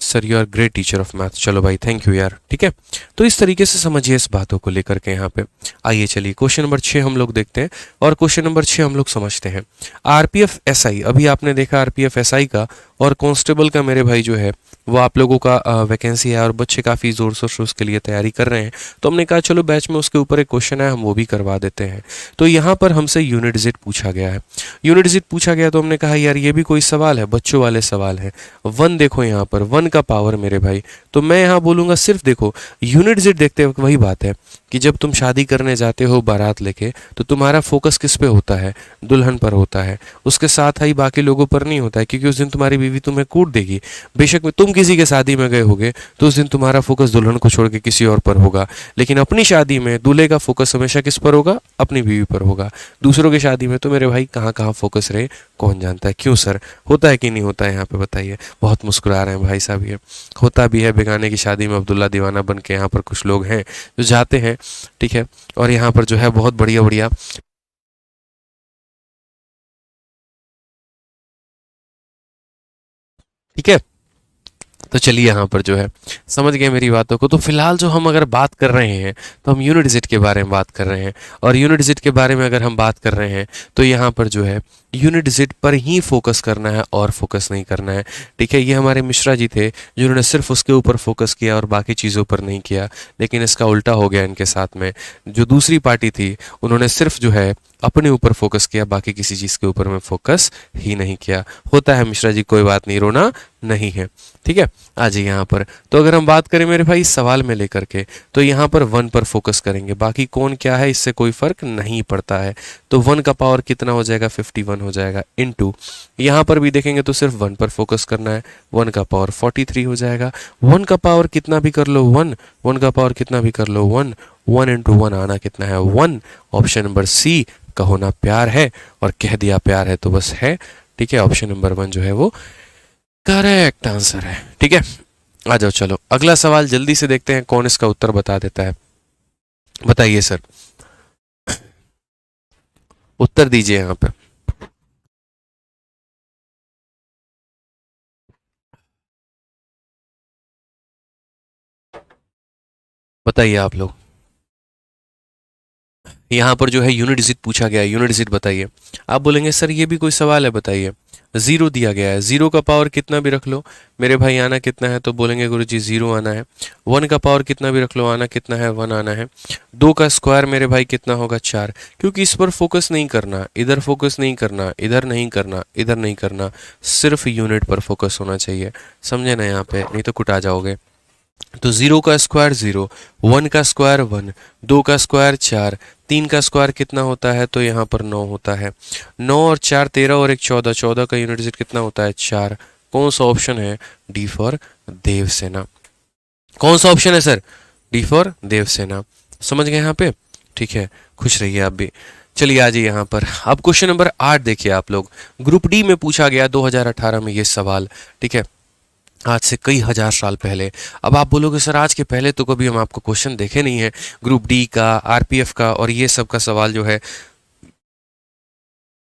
sir, you are great teacher of math. चलो भाई थैंक यू यार। ठीक है, तो इस तरीके से समझिए इस बातों को लेकर के यहाँ पे। आइए चलिए क्वेश्चन नंबर 6 हम लोग देखते हैं, और क्वेश्चन नंबर 6 हम लोग समझते हैं। आरपीएफ एसआई, अभी आपने देखा आरपीएफ एसआई का और कांस्टेबल का मेरे भाई जो है वो आप लोगों का वैकेंसी है, और बच्चे काफ़ी ज़ोर शोर से उसके लिए तैयारी कर रहे हैं, तो हमने कहा चलो बैच में उसके ऊपर एक क्वेश्चन है हम वो भी करवा देते हैं। तो यहाँ पर हमसे यूनिट Z पूछा गया है, यूनिट Z पूछा गया, तो हमने कहा यार ये भी कोई सवाल है, बच्चों वाले सवाल है। 1 देखो यहाँ पर 1 का पावर मेरे भाई, तो मैं यहाँ बोलूँगा सिर्फ देखो यूनिट Z देखते वक्त वही बात है कि जब तुम शादी करने जाते हो बारात लेके, तो तुम्हारा फोकस किस पे होता है, दुल्हन पर होता है, उसके साथ ही बाकी लोगों पर नहीं होता है, क्योंकि उस दिन तुम्हारी बीवी तुम्हें कूट देगी। बेशक तुम किसी के शादी में गए होगे तो उस दिन तुम्हारा फोकस दुल्हन को छोड़ के किसी और पर होगा, लेकिन अपनी शादी में दूल्हे का फोकस हमेशा किस पर होगा, अपनी बीवी पर होगा। दूसरों की शादी में तो मेरे भाई कहाँ कहाँ फोकस रहे कौन जानता है। क्यों सर, होता है कि नहीं होता है, यहाँ पे बताइए। बहुत मुस्कुरा रहे हैं भाई साहब, ये होता भी है। बेगाने की शादी में अब्दुल्ला दीवाना बन के यहाँ पर कुछ लोग हैं जो जाते हैं, ठीक है, और यहाँ पर जो है बहुत बढ़िया बढ़िया ठीक है। तो चलिए यहाँ पर जो है समझ गए मेरी बातों को। तो फिलहाल जो हम अगर बात कर रहे हैं तो हम यूनिट Z के बारे में बात कर रहे हैं, और यूनिट Z के बारे में अगर हम बात कर रहे हैं तो यहाँ पर जो है यूनिट Z पर ही फोकस करना है और फोकस नहीं करना है। ठीक है, ये हमारे मिश्रा जी थे जिन्होंने सिर्फ उसके ऊपर फोकस किया और बाकी चीज़ों पर नहीं किया, लेकिन इसका उल्टा हो गया इनके साथ में। जो दूसरी पार्टी थी उन्होंने सिर्फ जो है अपने ऊपर फोकस किया, बाकी किसी चीज़ के ऊपर में फोकस ही नहीं किया। होता है मिश्रा जी, कोई बात नहीं, रोना नहीं है। ठीक है, आ जाइए यहाँ पर। तो अगर हम बात करें मेरे भाई सवाल में लेकर के, तो यहाँ पर 1 पर फोकस करेंगे, बाकी कौन क्या है इससे कोई फर्क नहीं पड़ता है। तो 1 का पावर कितना हो जाएगा 51, 1 हो जाएगा इनटू, यहाँ पर भी देखेंगे तो सिर्फ 1 पर फोकस करना है, 1 का पावर 43 हो जाएगा। 1 का पावर कितना भी कर लो 1, 1 का पावर कितना भी कर लो 1, 1 इंटू 1 आना कितना है 1। ऑप्शन नंबर सी का होना प्यार है, और कह दिया प्यार है तो बस है, ठीक है। ऑप्शन नंबर 1 जो है वो करेक्ट आंसर है, ठीक है। आ जाओ, चलो अगला सवाल जल्दी से देखते हैं कौन इसका उत्तर बता देता है। बताइए सर, उत्तर दीजिए यहाँ पे। बताइए आप लोग। यहाँ पर जो है यूनिट डिजिट पूछा गया है, यूनिट डिजिट बताइए। आप बोलेंगे सर ये भी कोई सवाल है, बताइए। जीरो दिया गया है, जीरो का पावर कितना भी रख लो मेरे भाई आना कितना है, तो बोलेंगे गुरुजी जीरो आना है। 1 का पावर कितना भी रख लो आना कितना है 1 आना है। 2 का स्क्वायर मेरे भाई कितना होगा 4, क्योंकि इस पर फोकस नहीं करना, इधर फोकस नहीं करना, इधर नहीं करना, इधर नहीं करना, सिर्फ यूनिट पर फोकस होना चाहिए, समझे ना यहाँ पे, नहीं तो कुटा जाओगे। तो 0 का स्क्वायर 0, 1 का स्क्वायर 1, 2 का स्क्वायर 4, 3 का स्क्वायर कितना होता है, तो यहाँ पर 9 होता है। 9 और 4 13 और 1 14, 14 का यूनिट डिजिट कितना होता है 4। कौन सा ऑप्शन है, डी फॉर देवसेना। कौन सा ऑप्शन है सर, डी फॉर देवसेना। समझ गए यहाँ पे, ठीक है, खुश रहिए आप भी। चलिए आ जाइए यहाँ पर। अब क्वेश्चन नंबर 8 देखिए आप लोग, ग्रुप डी में पूछा गया 2018 में ये सवाल, ठीक है, आज से कई हजार साल पहले। अब आप बोलोगे सर आज के पहले तो कभी हम आपको क्वेश्चन देखे नहीं है ग्रुप डी का, आरपीएफ का और ये सब का सवाल जो है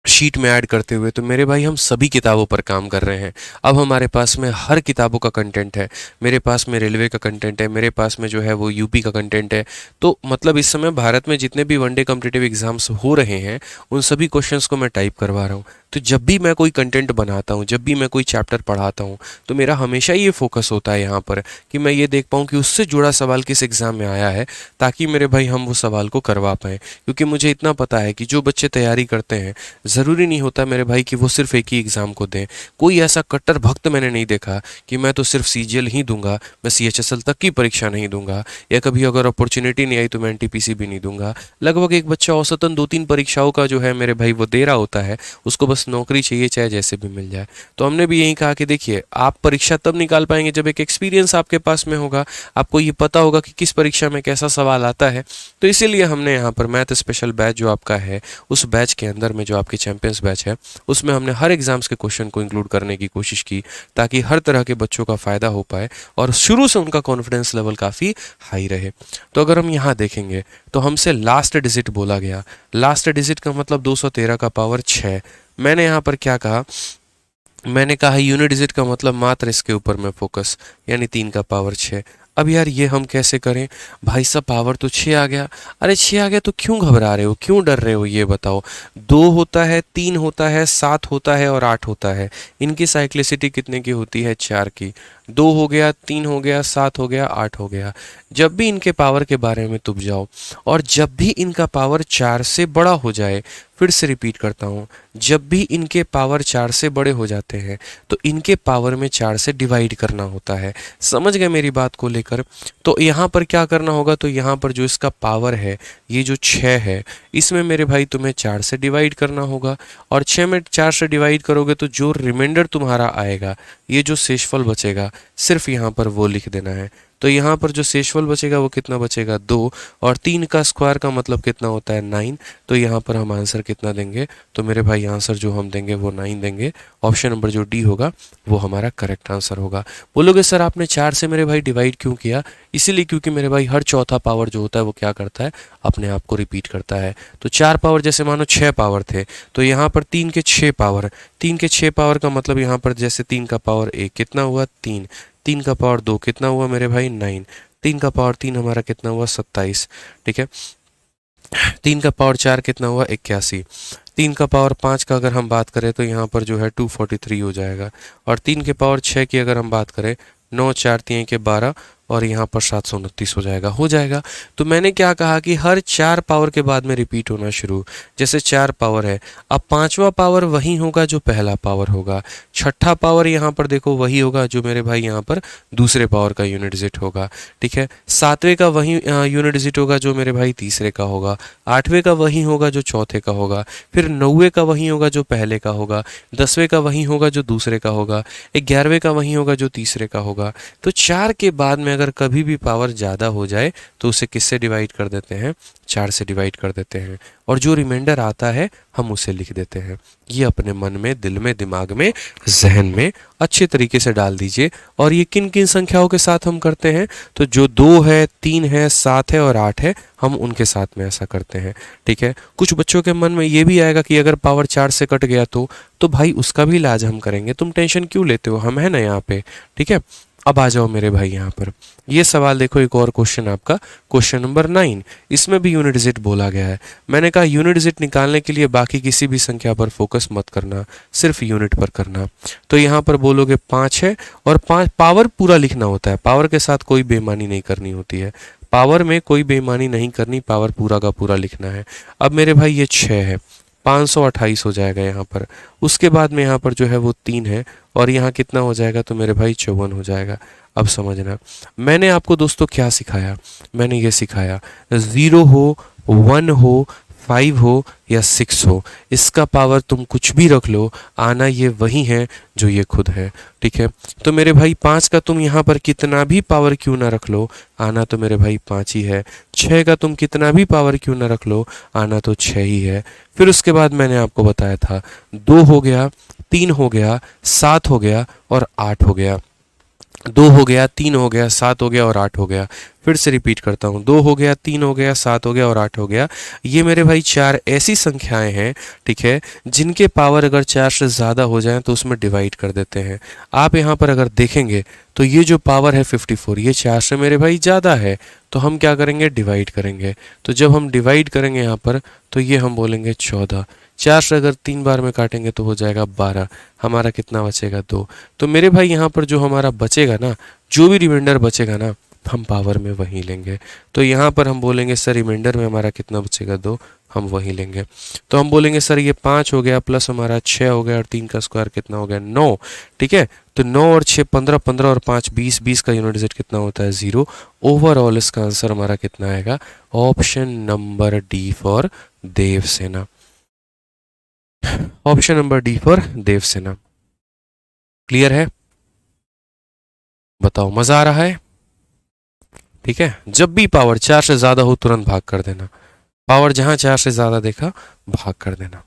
शीट में ऐड करते हुए, तो मेरे भाई हम सभी किताबों पर काम कर रहे हैं। अब हमारे पास में हर किताबों का कंटेंट है, मेरे पास में रेलवे का कंटेंट है, मेरे पास में जो है वो यूपी का कंटेंट है। तो मतलब इस समय भारत में जितने भी वनडे कॉम्पिटिटिव एग्जाम्स हो रहे हैं उन सभी क्वेश्चंस को मैं टाइप करवा रहा हूँ। तो जब भी मैं कोई कंटेंट बनाता हूँ, जब भी मैं कोई चैप्टर पढ़ाता हूँ, तो मेरा हमेशा ये फोकस होता है यहाँ पर कि मैं ये देख पाऊँ कि उससे जुड़ा सवाल किस एग्ज़ाम में आया है, ताकि मेरे भाई हम वो सवाल को करवा पाएँ। क्योंकि मुझे इतना पता है कि जो बच्चे तैयारी करते हैं, ज़रूरी नहीं होता मेरे भाई कि वो सिर्फ एक ही एग्ज़ाम को दें। कोई ऐसा कट्टर भक्त मैंने नहीं देखा कि मैं तो सिर्फ सीजीएल ही दूंगा, मैं सीएचएसएल तक की परीक्षा नहीं दूंगा, या कभी अगर अपॉर्चुनिटी नहीं आई तो मैं एनटीपीसी भी नहीं दूंगा। लगभग एक बच्चा औसतन 2-3 परीक्षाओं का जो है मेरे भाई वो दे रहा होता है, उसको बस नौकरी चाहिए चाहे जैसे भी मिल जाए। तो हमने भी यही कहा कि देखिए आप परीक्षा तब निकाल पाएंगे जब एक एक्सपीरियंस आपके पास में होगा, आपको ये पता होगा कि किस परीक्षा में कैसा सवाल आता है। तो इसीलिए हमने यहाँ पर मैथ स्पेशल बैच जो आपका है, उस बैच के अंदर में जो आपकी चैंपियंस बैच है, उसमें हमने हर एग्जाम्स के क्वेश्चन को इंक्लूड करने की कोशिश की, ताकि हर तरह के बच्चों का फ़ायदा हो पाए और शुरू से उनका कॉन्फिडेंस लेवल काफ़ी हाई रहे। तो अगर हम यहाँ देखेंगे तो हमसे लास्ट डिजिट बोला गया, लास्ट डिजिट का मतलब 213 का पावर 6। मैंने यहाँ पर क्या कहा, मैंने कहा यूनिट डिजिट का मतलब मात्र इसके ऊपर में फोकस, यानी 3 का पावर 6। अब यार ये हम कैसे करें भाई साहब, पावर तो 6 आ गया। अरे 6 आ गया तो क्यों घबरा रहे हो, क्यों डर रहे हो, ये बताओ। 2 होता है, 3 होता है, 7 होता है और 8 होता है। इनकी साइक्लिसिटी कितने की होती है, 4 की। 2 हो गया, 3 हो गया, 7 हो गया, 8 हो गया। जब भी इनके पावर के बारे में तुम जाओ और जब भी इनका पावर 4 से बड़ा हो जाए, फिर से रिपीट करता हूँ, जब भी इनके पावर 4 से बड़े हो जाते हैं तो इनके पावर में 4 से डिवाइड करना होता है। समझ गए मेरी बात को लेकर। तो यहाँ पर क्या करना होगा, तो यहाँ पर जो इसका पावर है, ये जो 6 है, इसमें मेरे भाई तुम्हें 4 से डिवाइड करना होगा, और 6 में 4 से डिवाइड करोगे तो जो रिमाइंडर तुम्हारा आएगा, ये जो शेषफल बचेगा, सिर्फ यहाँ पर वो लिख देना है। तो यहाँ पर जो शेषफल बचेगा वो कितना बचेगा, 2, और 3 का स्क्वायर का मतलब कितना होता है, 9। तो यहाँ पर हम आंसर कितना देंगे, तो मेरे भाई आंसर जो हम देंगे वो 9 देंगे। ऑप्शन नंबर जो डी होगा वो हमारा करेक्ट आंसर होगा। बोलोगे सर आपने 4 से मेरे भाई डिवाइड क्यों किया, इसीलिए क्योंकि मेरे भाई हर चौथा पावर जो होता है वो क्या करता है, अपने आप को रिपीट करता है। तो 4 पावर, जैसे मानो 6 पावर थे, तो यहाँ पर 3 के 6 पावर, 3 के 6 पावर का मतलब यहाँ पर जैसे 3 का पावर 1 कितना हुआ 3, 3 का पावर 2 कितना हुआ मेरे भाई 9, 3 का पावर 3 हमारा कितना हुआ 27, ठीक है। 3 का पावर 4 कितना हुआ 81, 3 का पावर 5 का अगर हम बात करें तो यहाँ पर जो है 243 हो जाएगा, और 3 के पावर 6 की अगर हम बात करें, 9 4 3 के 12, और यहाँ पर 729 हो जाएगा। तो मैंने क्या कहा कि हर 4 पावर के बाद में रिपीट होना शुरू, जैसे 4 पावर है, अब 5वां पावर वही होगा जो पहला पावर होगा, 6ठा पावर यहाँ पर देखो वही होगा जो मेरे भाई यहाँ पर दूसरे पावर का यूनिट डिजिट होगा, ठीक है। 7वें का वही यूनिट डिजिट होगा जो मेरे भाई तीसरे का होगा, 8वें का वही होगा जो चौथे का होगा, फिर 9वें का वही होगा जो पहले का होगा, 10वें का वही होगा जो दूसरे का होगा, 11वें का वही होगा जो तीसरे का होगा। तो 4 के बाद में अगर कभी भी पावर ज़्यादा हो जाए तो उसे किससे डिवाइड कर देते हैं, 4 से डिवाइड कर देते हैं, और जो रिमाइंडर आता है हम उसे लिख देते हैं। ये अपने मन में, दिल में, दिमाग में, जहन में अच्छे तरीके से डाल दीजिए। और ये किन किन संख्याओं के साथ हम करते हैं, तो जो 2 है, 3 है, 7 है और 8 है, हम उनके साथ में ऐसा करते हैं, ठीक है। कुछ बच्चों के मन में ये भी आएगा कि अगर पावर 4 से कट गया तो भाई उसका भी इलाज हम करेंगे, तुम टेंशन क्यों लेते हो, हम है ना यहाँ पे, ठीक है। अब आ जाओ मेरे भाई यहाँ पर, ये सवाल देखो, एक और क्वेश्चन आपका, क्वेश्चन नंबर 9। इसमें भी यूनिट डिजिट बोला गया है। मैंने कहा यूनिट डिजिट निकालने के लिए बाकी किसी भी संख्या पर फोकस मत करना, सिर्फ यूनिट पर करना। तो यहाँ पर बोलोगे 5 है, और 5 पावर पूरा लिखना होता है, पावर के साथ कोई बेईमानी नहीं करनी होती है, पावर में कोई बेईमानी नहीं करनी, पावर पूरा का पूरा लिखना है। अब मेरे भाई ये 6 है, 528 हो जाएगा यहाँ पर। उसके बाद में यहाँ पर जो है वो 3 है, और यहाँ कितना हो जाएगा, तो मेरे भाई 54 हो जाएगा। अब समझना, मैंने आपको दोस्तों क्या सिखाया, मैंने ये सिखाया 0 हो, 1 हो, 5 हो या 6 हो, इसका पावर तुम कुछ भी रख लो, आना ये वही है जो ये खुद है, ठीक है। तो मेरे भाई 5 का तुम यहाँ पर कितना भी पावर क्यों ना रख लो, आना तो मेरे भाई 5 ही है। 6 का तुम कितना भी पावर क्यों ना रख लो, आना तो 6 ही है। फिर उसके बाद मैंने आपको बताया था 2 हो गया, 3 हो गया, 7 हो गया और 8 हो गया। 2 हो गया, 3 हो गया, 7 हो गया और 8 हो गया। फिर से रिपीट करता हूँ, 2 हो गया, 3 हो गया, 7 हो गया और 8 हो गया। ये मेरे भाई 4 ऐसी संख्याएं हैं, ठीक है, जिनके पावर अगर 4 से ज़्यादा हो जाए तो उसमें डिवाइड कर देते हैं। आप यहाँ पर अगर देखेंगे तो ये जो पावर है 54, ये 4 से मेरे भाई ज़्यादा है, तो हम क्या करेंगे, डिवाइड करेंगे। तो जब हम डिवाइड करेंगे यहाँ पर, तो ये हम बोलेंगे 14। 4 से अगर 3 बार में काटेंगे तो हो जाएगा 12, हमारा कितना बचेगा, 2। तो मेरे भाई यहाँ पर जो हमारा बचेगा ना, जो भी रिमाइंडर बचेगा ना, हम पावर में वही लेंगे। तो यहाँ पर हम बोलेंगे सर रिमाइंडर में हमारा कितना बचेगा, 2, हम वही लेंगे। तो हम बोलेंगे सर ये 5 हो गया, प्लस हमारा 6 हो गया, और 3 का स्क्वायर कितना हो गया, 9, ठीक है। तो 9 और 6 15, 15 और 5 20, 20 का यूनिट डिजिट कितना होता है, 0। ओवरऑल इसका आंसर हमारा कितना आएगा, option number D for Devsena, option number D for Devsena. Clear है, बताओ, मजा आ रहा है, ठीक है। जब भी पावर 4 से ज्यादा हो तुरंत भाग कर देना, पावर जहां 4 से ज्यादा देखा भाग कर देना,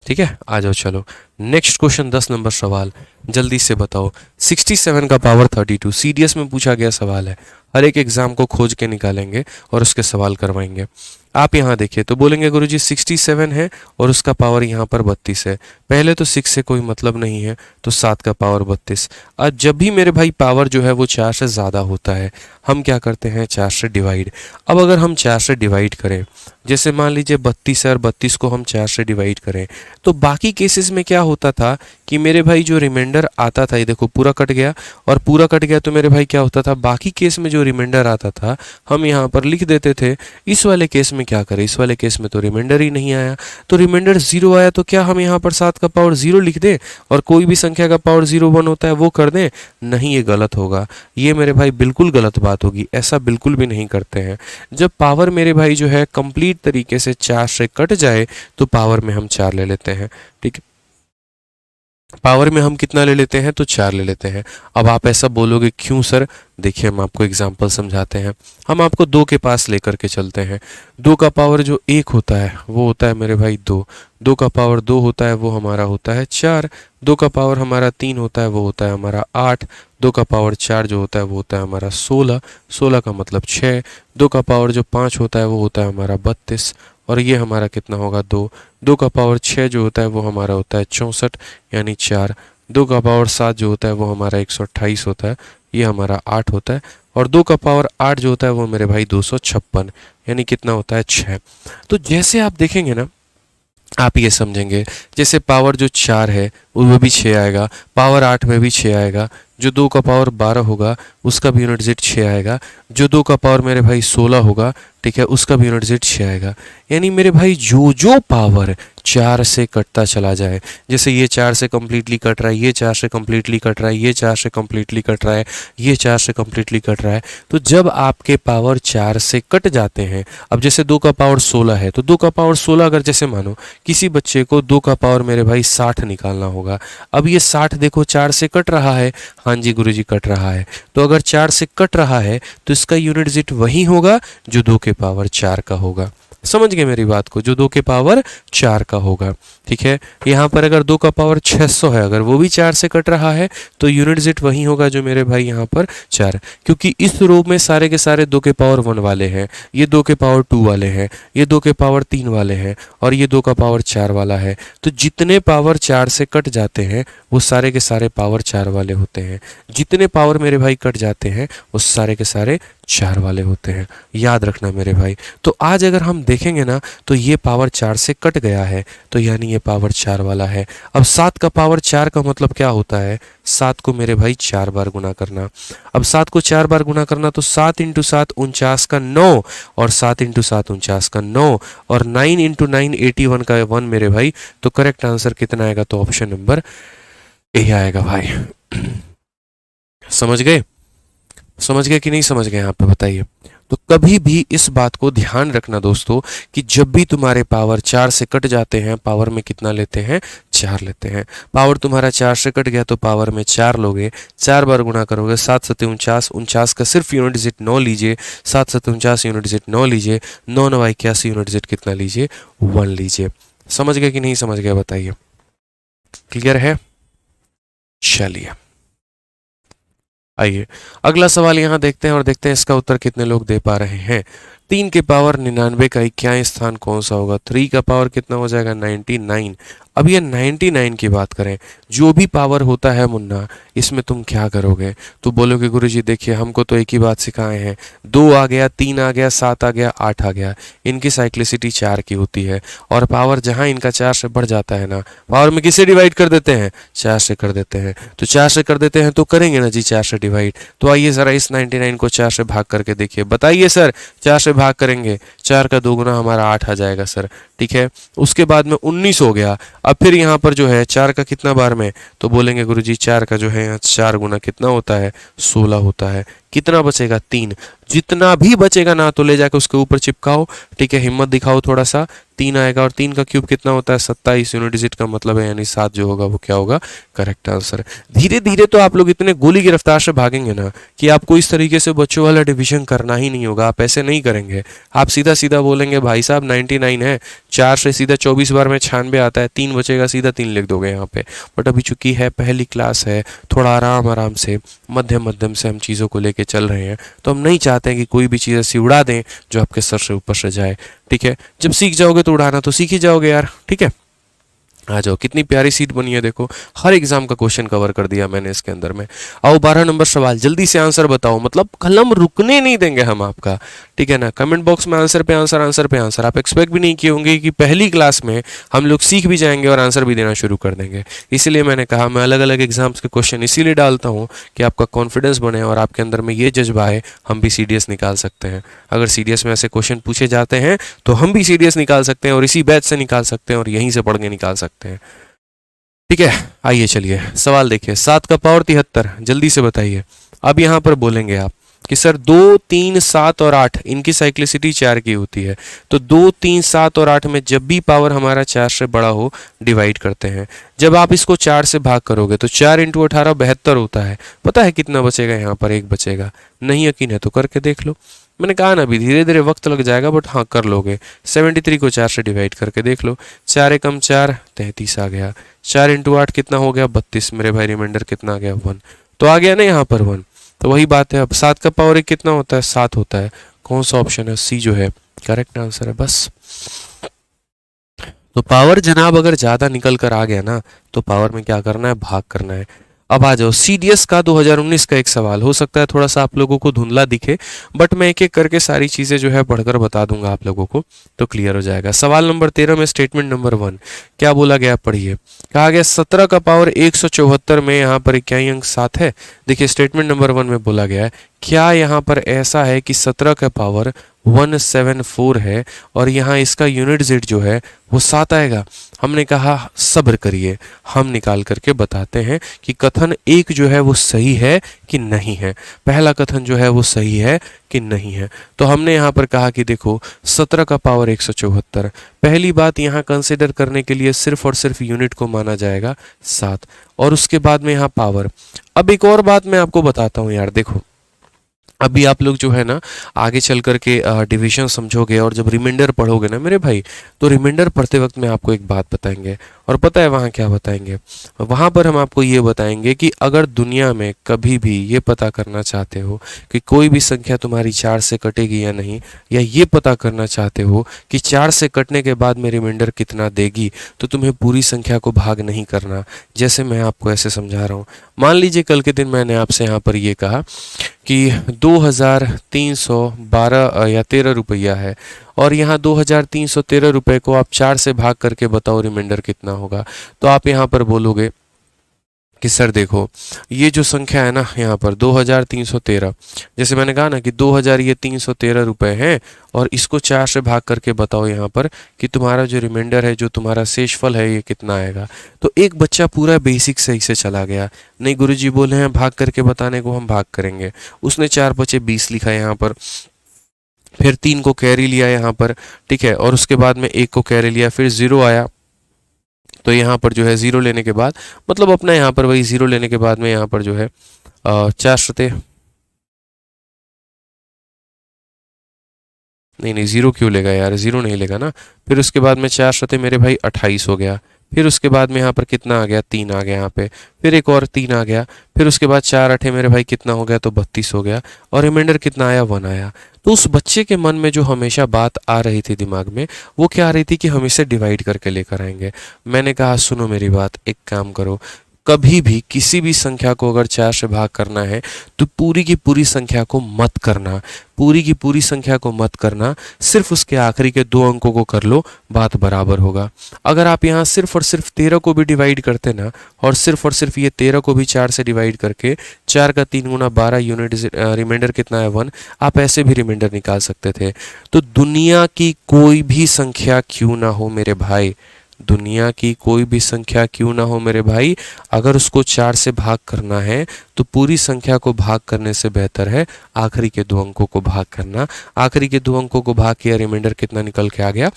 ठीक है। आ जाओ, चलो नेक्स्ट क्वेश्चन, 10 नंबर सवाल, जल्दी से बताओ। 67 का पावर 32 सीडीएस में पूछा गया सवाल है, हर एक एग्जाम को खोज के निकालेंगे और उसके सवाल करवाएंगे। आप यहाँ देखिए तो बोलेंगे गुरुजी 67 है और उसका पावर यहाँ पर 32 है, पहले तो 6 से कोई मतलब नहीं है, तो 7 का पावर 32। अब जब भी मेरे भाई पावर जो है वो 4 से ज़्यादा होता है, हम क्या करते हैं, 4 से डिवाइड। अब अगर हम 4 से डिवाइड करें, जैसे मान लीजिए 32 है और 32 को हम 4 से डिवाइड करें, तो बाकी केसेस में क्या होता था कि मेरे भाई जो रिमाइंडर आता था, ये देखो पूरा कट गया, और पूरा कट गया तो मेरे भाई क्या होता था, बाकी केस में जो रिमाइंडर आता था हम यहाँ पर लिख देते थे। इस वाले केस में क्या करें, इस वाले केस में तो रिमाइंडर ही नहीं आया, तो रिमाइंडर 0 आया, तो क्या हम यहाँ पर 7 का पावर 0 लिख दें और कोई भी संख्या का पावर 0 1 होता है वो कर दें? नहीं, ये गलत होगा, ये मेरे भाई बिल्कुल गलत बात होगी, ऐसा बिल्कुल भी नहीं करते हैं। जब पावर मेरे भाई जो है कंप्लीट तरीके से 4 से कट जाए तो पावर में हम 4 ले लेते हैं, ठीक है। पावर में हम कितना ले लेते हैं, तो 4 ले लेते हैं। अब आप ऐसा बोलोगे क्यों सर, देखिए हम आपको एग्जांपल समझाते हैं। हम आपको 2 के पास लेकर के चलते हैं। 2 का पावर जो 1 होता है वो होता है मेरे भाई 2, 2 का पावर 2 होता है वो हमारा होता है 4, 2 का पावर हमारा 3 होता है वो होता है हमारा 8, 2 का पावर 4 जो होता है वो होता है हमारा 16, 16 का मतलब 6, 2 का पावर जो 5 होता है वो होता है हमारा 32, और ये हमारा कितना होगा 2, 2 का पावर 6 जो होता है वो हमारा होता है 64 यानी 4, 2 का पावर 7 जो होता है वो हमारा 128 होता है, ये हमारा 8 होता है, और 2 का पावर 8 जो होता है वो मेरे भाई 256 यानी कितना होता है 6। तो जैसे आप देखेंगे ना, आप ये समझेंगे जैसे पावर जो 4 है वो भी 6 आएगा, पावर 8 में भी 6 आएगा, जो 2 का पावर 12 होगा उसका भी यूनिट डिजिट 6 आएगा, जो 2 का पावर मेरे भाई 16 होगा, ठीक है, उसका भी यूनिट डिजिट 6 आएगा। यानी मेरे भाई जो जो पावर 4 से कटता चला जाए, जैसे ये 4 से कंप्लीटली कट रहा है, ये 4 से कंप्लीटली कट रहा है, ये 4 से कंप्लीटली कट रहा है, ये 4 से कंप्लीटली कट रहा है, तो जब आपके पावर 4 से कट जाते हैं, अब जैसे 2 का पावर 16 है तो 2 का पावर 16 अगर जैसे मानो किसी बच्चे को 2 का पावर मेरे भाई 60 निकालना होगा, अब ये 60 देखो 4 से कट रहा है, हाँ जी गुरुजी कट रहा है, तो अगर 4 से कट रहा है तो इसका यूनिट डिजिट वही होगा जो 2 के पावर 4 का होगा। समझ गए मेरी बात को, जो 2 के पावर 4 का होगा, ठीक है। यहाँ पर अगर 2 का पावर 600 है, अगर वो भी 4 से कट रहा है तो यूनिट डिजिट वही होगा जो मेरे भाई यहाँ पर 4, क्योंकि इस रो में सारे के सारे 2 के पावर 1 वाले हैं, ये 2 के पावर 2 वाले हैं, ये 2 के पावर 3 वाले हैं और ये 2 का पावर 4 वाला है। तो जितने पावर 4 से कट जाते हैं वो सारे के सारे पावर 4 वाले होते हैं, जितने पावर मेरे भाई कट जाते हैं वो सारे के सारे 4 वाले होते हैं, याद रखना मेरे भाई। तो आज अगर हम देखेंगे ना तो ये पावर 4 से कट गया है तो यानी ये पावर 4 वाला है। अब 7 का पावर 4 का मतलब क्या होता है, 7 को मेरे भाई 4 बार गुना करना। अब 7 को 4 बार गुना करना तो 7 इंटू 7 49 का 9 और 7 इंटू 7 49 का 9 और 9 इंटू 9 81 का 1 मेरे भाई। तो करेक्ट आंसर कितना आएगा, तो ऑप्शन नंबर ए आएगा भाई। समझ गए, समझ गए कि नहीं समझ गए यहाँ पे बताइए। तो कभी भी इस बात को ध्यान रखना दोस्तों कि जब भी तुम्हारे पावर 4 से कट जाते हैं, पावर में कितना लेते हैं, 4 लेते हैं। पावर तुम्हारा 4 से कट गया तो पावर में 4 लोगे, 4 बार गुना करोगे, 7 सत्ते 49, 49 का सिर्फ यूनिट डिजिट 9 लीजिए, 7 सत्ते 49 यूनिट डिजिट 9 लीजिए, 9 9 81 यूनिट डिजिट कितना लीजिए, 1 लीजिए। समझ गए कि नहीं समझ गए बताइए, क्लियर है। चलिए आइए अगला सवाल यहाँ देखते हैं और देखते हैं इसका उत्तर कितने लोग दे पा रहे हैं। 3 के पावर 99 का इक्याई स्थान कौन सा होगा, 3 का पावर कितना हो जाएगा, 99। अब ये 99 की बात करें, जो भी पावर होता है मुन्ना इसमें तुम क्या करोगे, तो बोलोगे गुरुजी देखिए हमको तो एक ही बात सिखाए हैं, 2 आ गया, 3 आ गया, 7 आ गया, 8 आ गया, इनकी साइक्लिसिटी 4 की होती है और पावर जहां इनका 4 से बढ़ जाता है ना, पावर में किसे डिवाइड कर देते हैं, 4 से कर देते हैं। तो 4 से कर देते हैं तो करेंगे ना जी 4 से डिवाइड। तो आइए ज़रा इस 99 को 4 से भाग करके देखिए, बताइए सर 4 से भाग करेंगे, 4 का 2 गुना हमारा 8 आ जाएगा सर, ठीक है। उसके बाद में 19 हो गया। अब फिर यहाँ पर जो है 4 का कितना बार में, तो बोलेंगे गुरुजी 4 का जो है यहाँ 4 गुना कितना होता है, 16 होता है। कितना बचेगा, 3। जितना भी बचेगा ना तो ले जाकर उसके ऊपर चिपकाओ, ठीक है, हिम्मत दिखाओ थोड़ा सा। 3 आएगा और 3 का क्यूब कितना होता है, 27 यूनिट डिजिट का मतलब है, यानी 7 जो होगा वो क्या होगा, करेक्ट आंसर। धीरे धीरे तो आप लोग इतने गोली की रफ्तार से भागेंगे ना कि आपको इस तरीके से बच्चों वाला डिवीजन करना ही नहीं होगा, आप ऐसे नहीं करेंगे। आप सीधा सीधा बोलेंगे भाई साहब 99 है, 4 से सीधा 24 बार में 96 आता है, 3 बचेगा, सीधा 3 लिख दोगे यहाँ पे। बट अभी चूंकि है पहली क्लास है, थोड़ा आराम आराम से मध्यम मध्यम से हम चीज़ों को लेके चल रहे हैं, तो हम नहीं चाहते हैं कि कोई भी चीज़ ऐसी उड़ा दें जो आपके सर से ऊपर से जाए, ठीक है। जब सीख जाओगे तो उड़ाना तो सीख ही जाओगे यार, ठीक है। आ जाओ, कितनी प्यारी सीट बनी है देखो, हर एग्जाम का क्वेश्चन कवर कर दिया मैंने इसके अंदर में। आओ 12 नंबर सवाल, जल्दी से आंसर बताओ, मतलब कलम रुकने नहीं देंगे हम आपका, ठीक है ना। कमेंट बॉक्स में आंसर पे आंसर, आंसर पे आंसर। आप एक्सपेक्ट भी नहीं किए होंगे कि पहली क्लास में हम लोग सीख भी जाएंगे और आंसर भी देना शुरू कर देंगे। इसलिए मैंने कहा मैं अलग अलग एग्जाम्स के क्वेश्चन इसीलिए डालता हूँ कि आपका कॉन्फिडेंस बने और आपके अंदर में ये जज्बा है हम भी CDS निकाल सकते हैं। अगर CDS में ऐसे क्वेश्चन पूछे जाते हैं तो हम भी CDS निकाल सकते हैं और इसी बैच से निकाल सकते हैं और यहीं से पढ़ के निकाल सकते हैं, ठीक है। आइए चलिए सवाल देखिए, 7 का पावर 73, जल्दी से बताइए। अब यहाँ पर बोलेंगे आप कि सर 2, 3, 7 और 8 इनकी साइक्लिसिटी 4 की होती है, तो 2, 3, 7 और 8 में जब भी पावर हमारा 4 से बड़ा हो डिवाइड करते हैं। जब आप इसको 4 से भाग करोगे तो 4 इंटू 18 72 होता है। पता है कितना बचेगा, यहाँ पर 1 बचेगा। नहीं यकीन है तो करके देख लो, मैंने कहा ना अभी धीरे धीरे वक्त लग जाएगा बट हाँ कर लोगे। 73 को 4 से डिवाइड करके देख लो, 4 एकम 4, 33 आ गया। 4 इंटू 8 कितना हो गया, 32 मेरे भाई, रिमाइंडर कितना आ गया, 1। तो आ गया ना यहाँ पर 1। तो वही बात है, अब 7 का पावर 1 कितना होता है, 7 होता है। कौन सा ऑप्शन है, सी जो है करेक्ट आंसर है बस। तो पावर जनाब अगर ज्यादा निकल कर आ गया ना तो पावर में क्या करना है, भाग करना है। अब आ जाओ CDS का 2019 का एक सवाल, हो सकता है थोड़ा सा आप लोगों को धुंधला दिखे, बट मैं एक एक करके सारी चीज़ें जो है पढ़कर बता दूंगा आप लोगों को, तो क्लियर हो जाएगा। सवाल नंबर 13 में स्टेटमेंट नंबर 1 क्या बोला गया, पढ़िए। कहा गया 17 का पावर 174 में यहाँ पर इकाई अंक 7 है। देखिए स्टेटमेंट नंबर 1 में बोला गया है, क्या यहाँ पर ऐसा है कि 17 का पावर 174 है और यहाँ इसका यूनिट z जो है वो 7 आएगा। हमने कहा सब्र करिए, हम निकाल करके बताते हैं कि कथन एक जो है वो सही है कि नहीं है, पहला कथन जो है वो सही है कि नहीं है। तो हमने यहाँ पर कहा कि देखो 17 का पावर 174, पहली बात यहाँ कंसिडर करने के लिए सिर्फ और सिर्फ यूनिट को माना जाएगा 7, और उसके बाद में यहाँ पावर। अब एक और बात मैं आपको बताता हूँ यार, देखो अभी आप लोग जो है ना आगे चल करके डिवीजन समझोगे और जब रिमाइंडर पढ़ोगे ना मेरे भाई, तो रिमाइंडर पढ़ते वक्त में आपको एक बात बताएंगे, और पता है वहाँ क्या बताएंगे, वहाँ पर हम आपको ये बताएंगे कि अगर दुनिया में कभी भी ये पता करना चाहते हो कि कोई भी संख्या तुम्हारी 4 से कटेगी या नहीं, या ये पता करना चाहते हो कि 4 से कटने के बाद में रिमाइंडर कितना देगी, तो तुम्हें पूरी संख्या को भाग नहीं करना। जैसे मैं आपको ऐसे समझा रहा हूँ, मान लीजिए कल के दिन मैंने आपसे यहाँ पर ये कहा कि 2312 या 13 रुपया है, और यहाँ 2313 रुपये को आप 4 से भाग करके बताओ रिमाइंडर कितना होगा। तो आप यहाँ पर बोलोगे कि सर देखो ये जो संख्या है ना यहाँ पर 2313, जैसे मैंने कहा ना कि 2000 ये 313 रुपये हैं, और इसको 4 से भाग करके बताओ यहाँ पर कि तुम्हारा जो रिमाइंडर है, जो तुम्हारा शेषफल है, ये कितना आएगा। तो एक बच्चा पूरा बेसिक सही से चला गया, नहीं गुरुजी बोले हैं भाग करके बताने को, हम भाग करेंगे। उसने 4 बचे 20 लिखा यहाँ पर, फिर 3 को कैरी लिया यहाँ पर, ठीक है, और उसके बाद में 1 को कैरी लिया, फिर 0 आया, तो यहाँ पर जो है 0 लेने के बाद, मतलब अपना यहाँ पर वही 0 लेने के बाद में यहाँ पर जो है 4 शते, नहीं 0 क्यों लेगा यार, 0 नहीं लेगा ना। फिर उसके बाद में 4 शते मेरे भाई 28 हो गया। फिर उसके बाद में यहाँ पर कितना आ गया, 3 आ गया यहाँ पे, फिर एक और 3 आ गया, फिर उसके बाद 4 अठे मेरे भाई कितना हो गया, तो 32 हो गया, और रिमाइंडर कितना आया, 1 आया। तो उस बच्चे के मन में जो हमेशा बात आ रही थी दिमाग में, वो क्या आ रही थी कि हम इसे डिवाइड करके लेकर आएंगे। मैंने कहा सुनो मेरी बात, एक काम करो, कभी भी किसी भी संख्या को अगर 4 से भाग करना है तो पूरी की पूरी संख्या को मत करना, पूरी की पूरी संख्या को मत करना, सिर्फ उसके आखिरी के 2 अंकों को कर लो, बात बराबर होगा। अगर आप यहाँ सिर्फ और सिर्फ 13 को भी डिवाइड करते ना, और सिर्फ ये 13 को भी 4 से डिवाइड करके 4 का 3 गुना 12 यूनिट, रिमाइंडर कितना है 1, आप ऐसे भी रिमाइंडर निकाल सकते थे। तो दुनिया की कोई भी संख्या क्यों ना हो मेरे भाई, दुनिया की कोई भी संख्या क्यों ना हो मेरे भाई, अगर उसको 4 से भाग करना है तो पूरी संख्या को भाग करने से बेहतर है आखिरी के 2 अंकों को भाग करना। आखिरी के 2 अंकों को भाग किया, रिमाइंडर कितना निकल के आ गया,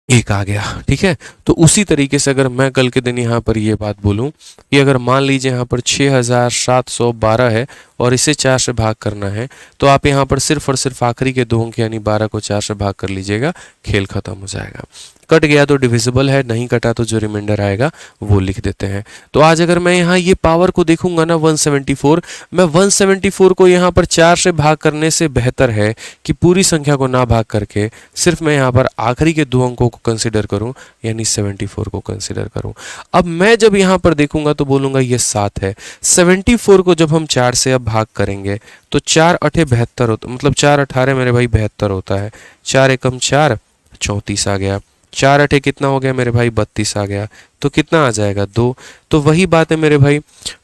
1 आ गया। ठीक है, तो उसी तरीके से अगर मैं कल के दिन यहाँ पर ये बात बोलूँ कि अगर मान लीजिए यहाँ पर 6712 है और इसे 4 से भाग करना है, तो आप यहाँ पर सिर्फ और सिर्फ आखिरी के 2 अंक यानी 12 को 4 से भाग कर लीजिएगा, खेल खत्म हो जाएगा। कट गया तो डिविजिबल है, नहीं कटा तो जो रिमाइंडर आएगा वो लिख देते हैं। तो आज अगर मैं यहाँ ये पावर को देखूंगा ना 174, मैं 174 को यहाँ पर 4 से भाग करने से बेहतर है कि पूरी संख्या को ना भाग करके सिर्फ मैं यहाँ पर आखिरी के 2 अंकों को कंसिडर करूं, यानी 74 को कंसिडर करूं। अब मैं जब यहाँ पर देखूंगा तो बोलूंगा ये 7 है। 74 को जब हम 4 से अब भाग करेंगे तो 4 अठे 72 होता, मतलब 4 18 मेरे भाई 72 होता है, 4 एकम 4 34 आ गया, 4 अठे कितना हो गया मेरे भाई 32 आ गया, तो कितना आ जाएगा 2। तो वही बात है मेरे भाई,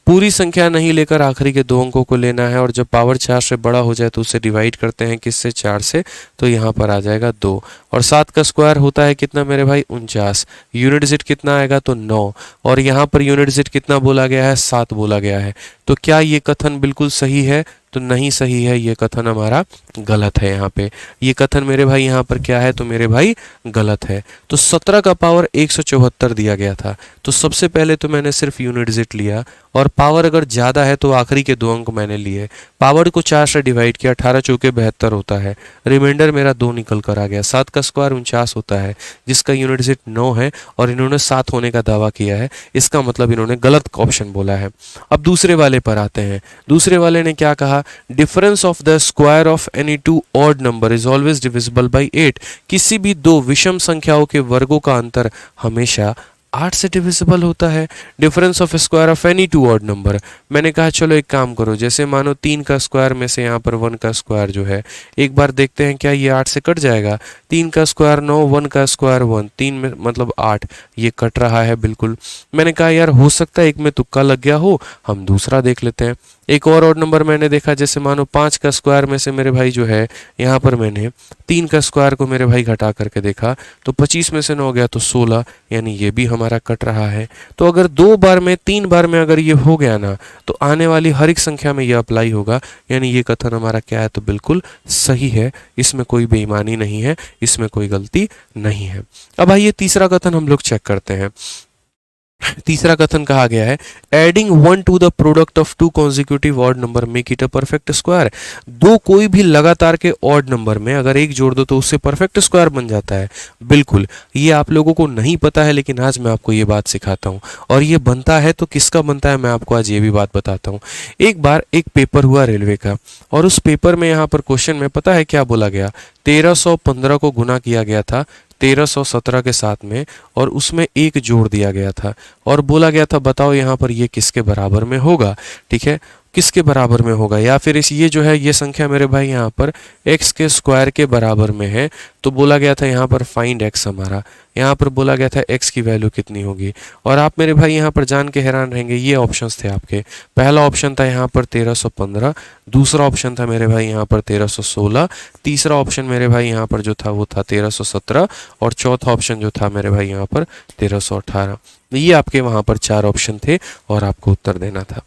पूरी संख्या नहीं लेकर आखिरी के 2 अंकों को लेना है, और जब पावर 4 से बड़ा हो जाए तो उसे डिवाइड करते हैं किससे, 4 से, तो यहाँ पर आ जाएगा 2। और 7 का स्क्वायर होता है कितना मेरे भाई 49, यूनिट डिजिट कितना आएगा तो 9, और यहाँ पर यूनिट डिजिट कितना बोला गया है, 7 बोला गया है। तो क्या ये कथन बिल्कुल सही है, तो नहीं सही है, ये कथन हमारा गलत है। यहाँ पे ये कथन मेरे भाई यहाँ पर क्या है, तो मेरे भाई गलत है। तो 17 का पावर 174 दिया गया था, तो सबसे पहले तो मैंने सिर्फ यूनिट डिजिट लिया, और पावर अगर ज़्यादा है तो आखिरी के 2 अंक मैंने लिए, पावर को 4 से डिवाइड किया, 18 चौके 72 होता है, रिमाइंडर मेरा 2 निकल कर आ गया। 7 का स्क्वायर 49 होता है, जिसका यूनिट डिजिट 9 है, और इन्होंने 7 होने का दावा किया है, इसका मतलब इन्होंने गलत ऑप्शन बोला है। अब दूसरे वाले पर आते हैं। दूसरे वाले ने क्या कहा, difference of the square of any 2 odd number is always divisible by 8। किसी भी 2 विषम संख्याओं के वर्गों का अंतर हमेशा 8 से डिविजिबल होता है। Difference of square of any two odd number, मैंने कहा चलो एक काम करो, जैसे मानो 3 का स्क्वायर में से यहाँ पर 1 का स्क्वायर जो है, एक बार देखते हैं क्या ये 8 से कट जाएगा। 3 का स्क्वायर 9, 1 का स्क्वायर 1, 3 में मतलब 8, ये कट रहा है बिल्कुल। मैंने कहा यार हो सकता है एक में तुक्का लग गया हो, हम दूसरा देख लेते हैं। एक और ऑड नंबर मैंने देखा, जैसे मानो 5 का स्क्वायर में से मेरे भाई जो है, यहाँ पर मैंने 3 का स्क्वायर को मेरे भाई घटा करके देखा, तो 25 में से 9 गया तो 16, यानी ये भी हमारा कट रहा है। तो अगर 2 बार में 3 बार में अगर ये हो गया ना, तो आने वाली हर एक संख्या में ये अप्लाई होगा, यानी ये कथन हमारा क्या है, तो बिल्कुल सही है, इसमें कोई बेईमानी नहीं है, इसमें कोई गलती नहीं है। अब आइए तीसरा कथन हम लोग चेक करते हैं। तीसरा कथन कहा गया है, adding 1 to the product of 2 consecutive odd number make it a perfect square. दो कोई भी लगातार के ऑड नंबर में अगर एक जोड़ दो तो उससे परफेक्ट स्क्वायर बन जाता है। बिल्कुल, ये आप लोगों को नहीं पता है, लेकिन आज मैं आपको ये बात सिखाता हूँ। और ये बनता है तो किसका बनता है, मैं आपको आज ये भी बात बताता हूँ। एक बार एक पेपर हुआ रेलवे का, और उस पेपर में यहाँ पर क्वेश्चन में पता है क्या बोला गया, 1315 को गुना किया गया था 1317 के साथ में, और उसमें एक जोड़ दिया गया था, और बोला गया था बताओ यहाँ पर ये किसके बराबर में होगा। ठीक है, किसके बराबर में होगा, या फिर इस ये जो है ये संख्या मेरे भाई यहाँ पर x के स्क्वायर के बराबर में है। तो बोला गया था यहाँ पर फाइंड x, हमारा यहाँ पर बोला गया था x की वैल्यू कितनी होगी। और आप मेरे भाई यहाँ पर जान के हैरान रहेंगे, ये ऑप्शंस थे आपके। पहला ऑप्शन था यहाँ पर 1315, दूसरा ऑप्शन था मेरे भाई यहाँ पर 1316, तीसरा ऑप्शन मेरे भाई यहाँ पर जो था वो था 1317, और चौथा ऑप्शन जो था मेरे भाई यहाँ पर 1318। ये आपके वहाँ पर 4 ऑप्शन थे और आपको उत्तर देना था।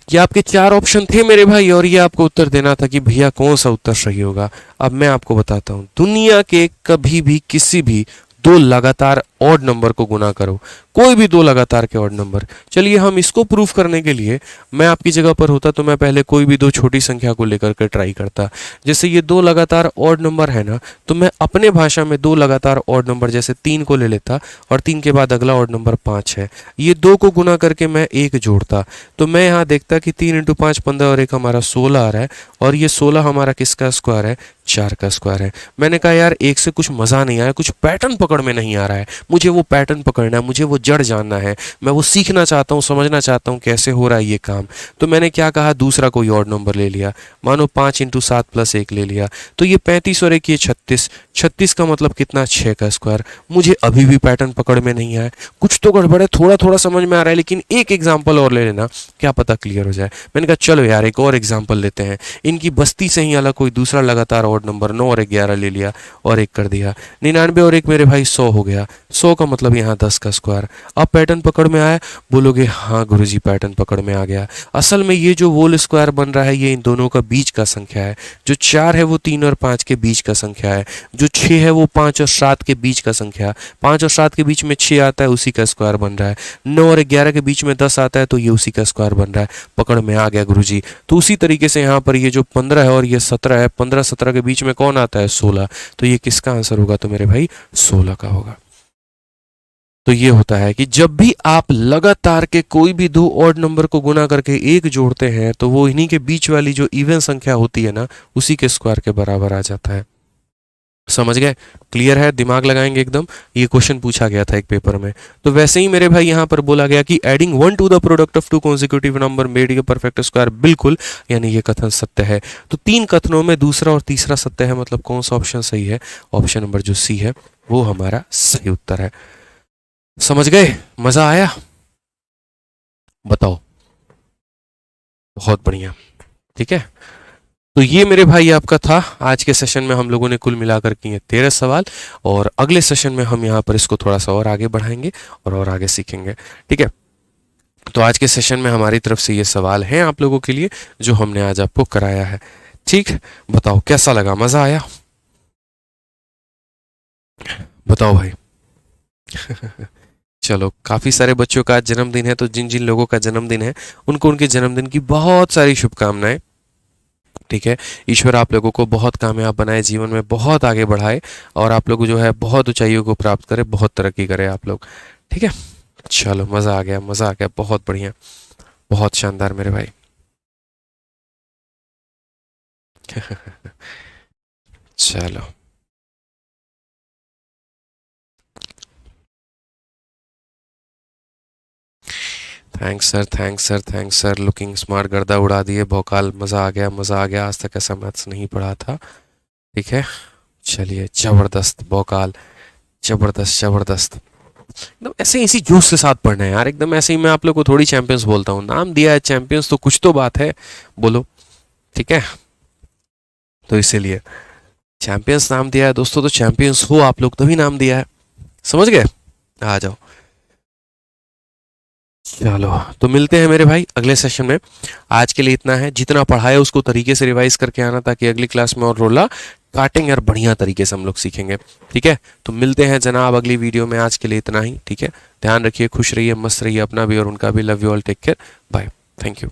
ये आपके 4 ऑप्शन थे मेरे भाई, और ये आपको उत्तर देना था कि भैया कौन सा उत्तर सही होगा। अब मैं आपको बताता हूं, दुनिया के कभी भी किसी भी दो लगातार ऑड नंबर को गुना करो, कोई भी दो लगातार के ऑड नंबर। चलिए हम इसको प्रूफ करने के लिए, मैं आपकी जगह पर होता तो मैं पहले कोई भी दो छोटी संख्या को लेकर के ट्राई करता। जैसे ये दो लगातार ऑड नंबर है ना, तो मैं अपने भाषा में दो लगातार ऑड नंबर जैसे 3 को ले लेता, और 3 के बाद अगला ऑड नंबर 5 है, ये दो को गुना करके मैं एक जोड़ता। तो मैं यहाँ देखता कि 3 × 5 15, और एक हमारा 16 आ रहा है, और ये 16 हमारा किसका स्क्वायर है, 4 का स्क्वायर है। मैंने कहा यार एक से कुछ मजा नहीं आया, कुछ पैटर्न पकड़ में नहीं आ रहा है, मुझे वो पैटर्न पकड़ना है, मुझे वो जड़ जानना है, मैं वो सीखना चाहता हूँ, समझना चाहता हूँ कैसे हो रहा है ये काम। तो मैंने क्या कहा, दूसरा कोई और नंबर ले लिया, मानो 5 × 7 + 1 ले लिया, तो ये 35 और एक ये 36, 36 का मतलब कितना, 6 का स्क्वायर। मुझे अभी भी पैटर्न पकड़ में नहीं आया, कुछ तो गड़बड़ है, थोड़ा थोड़ा समझ में आ रहा है, लेकिन एक एग्जाम्पल और ले लेना, क्या पता क्लियर हो जाए। मैंने कहा चलो यार एक और एग्जाम्पल लेते हैं, इनकी बस्ती से ही अलग कोई दूसरा लगातार ऑड नंबर 9 और 11 ले लिया और एक कर दिया, 99 और एक मेरे भाई 100 हो गया, 100 का मतलब यहाँ 10 का स्क्वायर। अब पैटर्न पकड़ में आया, बोलोगे हाँ गुरुजी पैटर्न पकड़ में आ गया। असल में ये जो होल स्क्वायर बन रहा है ये इन दोनों का बीच का संख्या है, जो 4 है वो 3 और 5 के बीच का संख्या है, जो 6 है वो 5 और 7 के बीच का संख्या, 5 और 7 के बीच में 6 आता है उसी का स्क्वायर बन रहा है, 9 और 11 के बीच में 10 आता है तो ये उसी का स्क्वायर बन रहा है। पकड़ में आ गया गुरुजी। तो उसी तरीके से यहाँ पर ये जो 15 है और ये 17 है, 15 17 के बीच में कौन आता है, 16, तो ये किसका आंसर होगा, तो मेरे भाई 16 का होगा। तो ये होता है कि जब भी आप लगातार के कोई भी दो ऑड नंबर को गुना करके एक जोड़ते हैं तो वो इन्हीं के बीच वाली जो इवन संख्या होती है ना, उसी के स्क्वायर के बराबर आ जाता है। समझ गए, क्लियर है, दिमाग लगाएंगे एकदम। ये क्वेश्चन पूछा गया था एक पेपर में। तो वैसे ही मेरे भाई यहाँ पर बोला गया कि adding 1 to the product of 2 consecutive number made a perfect square, बिल्कुल, यानी ये कथन सत्य है। तो 3 कथनों में दूसरा और तीसरा सत्य है, मतलब कौन सा ऑप्शन सही है, ऑप्शन नंबर जो सी है वो हमारा सही उत्तर है। समझ गए, मजा आया, बताओ, बहुत बढ़िया, ठीक है। तो ये मेरे भाई आपका था आज के सेशन में, हम लोगों ने कुल मिलाकर किए 13 सवाल, और अगले सेशन में हम यहाँ पर इसको थोड़ा सा और आगे बढ़ाएंगे और आगे सीखेंगे, ठीक है। तो आज के सेशन में हमारी तरफ से ये सवाल हैं आप लोगों के लिए जो हमने आज आपको कराया है, ठीक। बताओ कैसा लगा, मजा आया, बताओ भाई। चलो, काफी सारे बच्चों का आज जन्मदिन है, तो जिन जिन लोगों का जन्मदिन है उनको उनके जन्मदिन की बहुत सारी शुभकामनाएं, ठीक है। ईश्वर आप लोगों को बहुत कामयाब बनाए, जीवन में बहुत आगे बढ़ाए, और आप लोग जो है बहुत ऊंचाइयों को प्राप्त करे, बहुत तरक्की करे आप लोग, ठीक है। चलो, मजा आ गया, मजा आ गया, बहुत बढ़िया, बहुत शानदार मेरे भाई। चलो। Thanks sir, thanks sir, thanks sir. Looking smart, गर्दा उड़ा दिए, भौकाल, मज़ा आ गया, मज़ा आ गया। आज तक ऐसा मैथ्स नहीं पढ़ा था। ठीक है, चलिए, ज़बरदस्त भौकाल, ज़बरदस्त ज़बरदस्त। एकदम ऐसे इसी जोश के साथ पढ़ना है यार, एकदम ऐसे ही। मैं आप लोग को थोड़ी चैंपियंस बोलता हूँ, नाम दिया है चैंपियंस तो कुछ तो बात है, बोलो। ठीक है, तो इसीलिए चैंपियंस नाम दिया है दोस्तों, तो चैंपियंस हो आप लोग तभी नाम दिया है, समझ गए? आ जाओ। चलो, तो मिलते हैं मेरे भाई अगले सेशन में। आज के लिए इतना है, जितना पढ़ा है उसको तरीके से रिवाइज करके आना, ताकि अगली क्लास में और रोला काटेंगे और बढ़िया तरीके से हम लोग सीखेंगे। ठीक है, तो मिलते हैं जनाब अगली वीडियो में। आज के लिए इतना ही। ठीक है, ध्यान रखिए, खुश रहिए, मस्त रहिए, अपना भी और उनका भी। Love you all, take care, bye, thank you.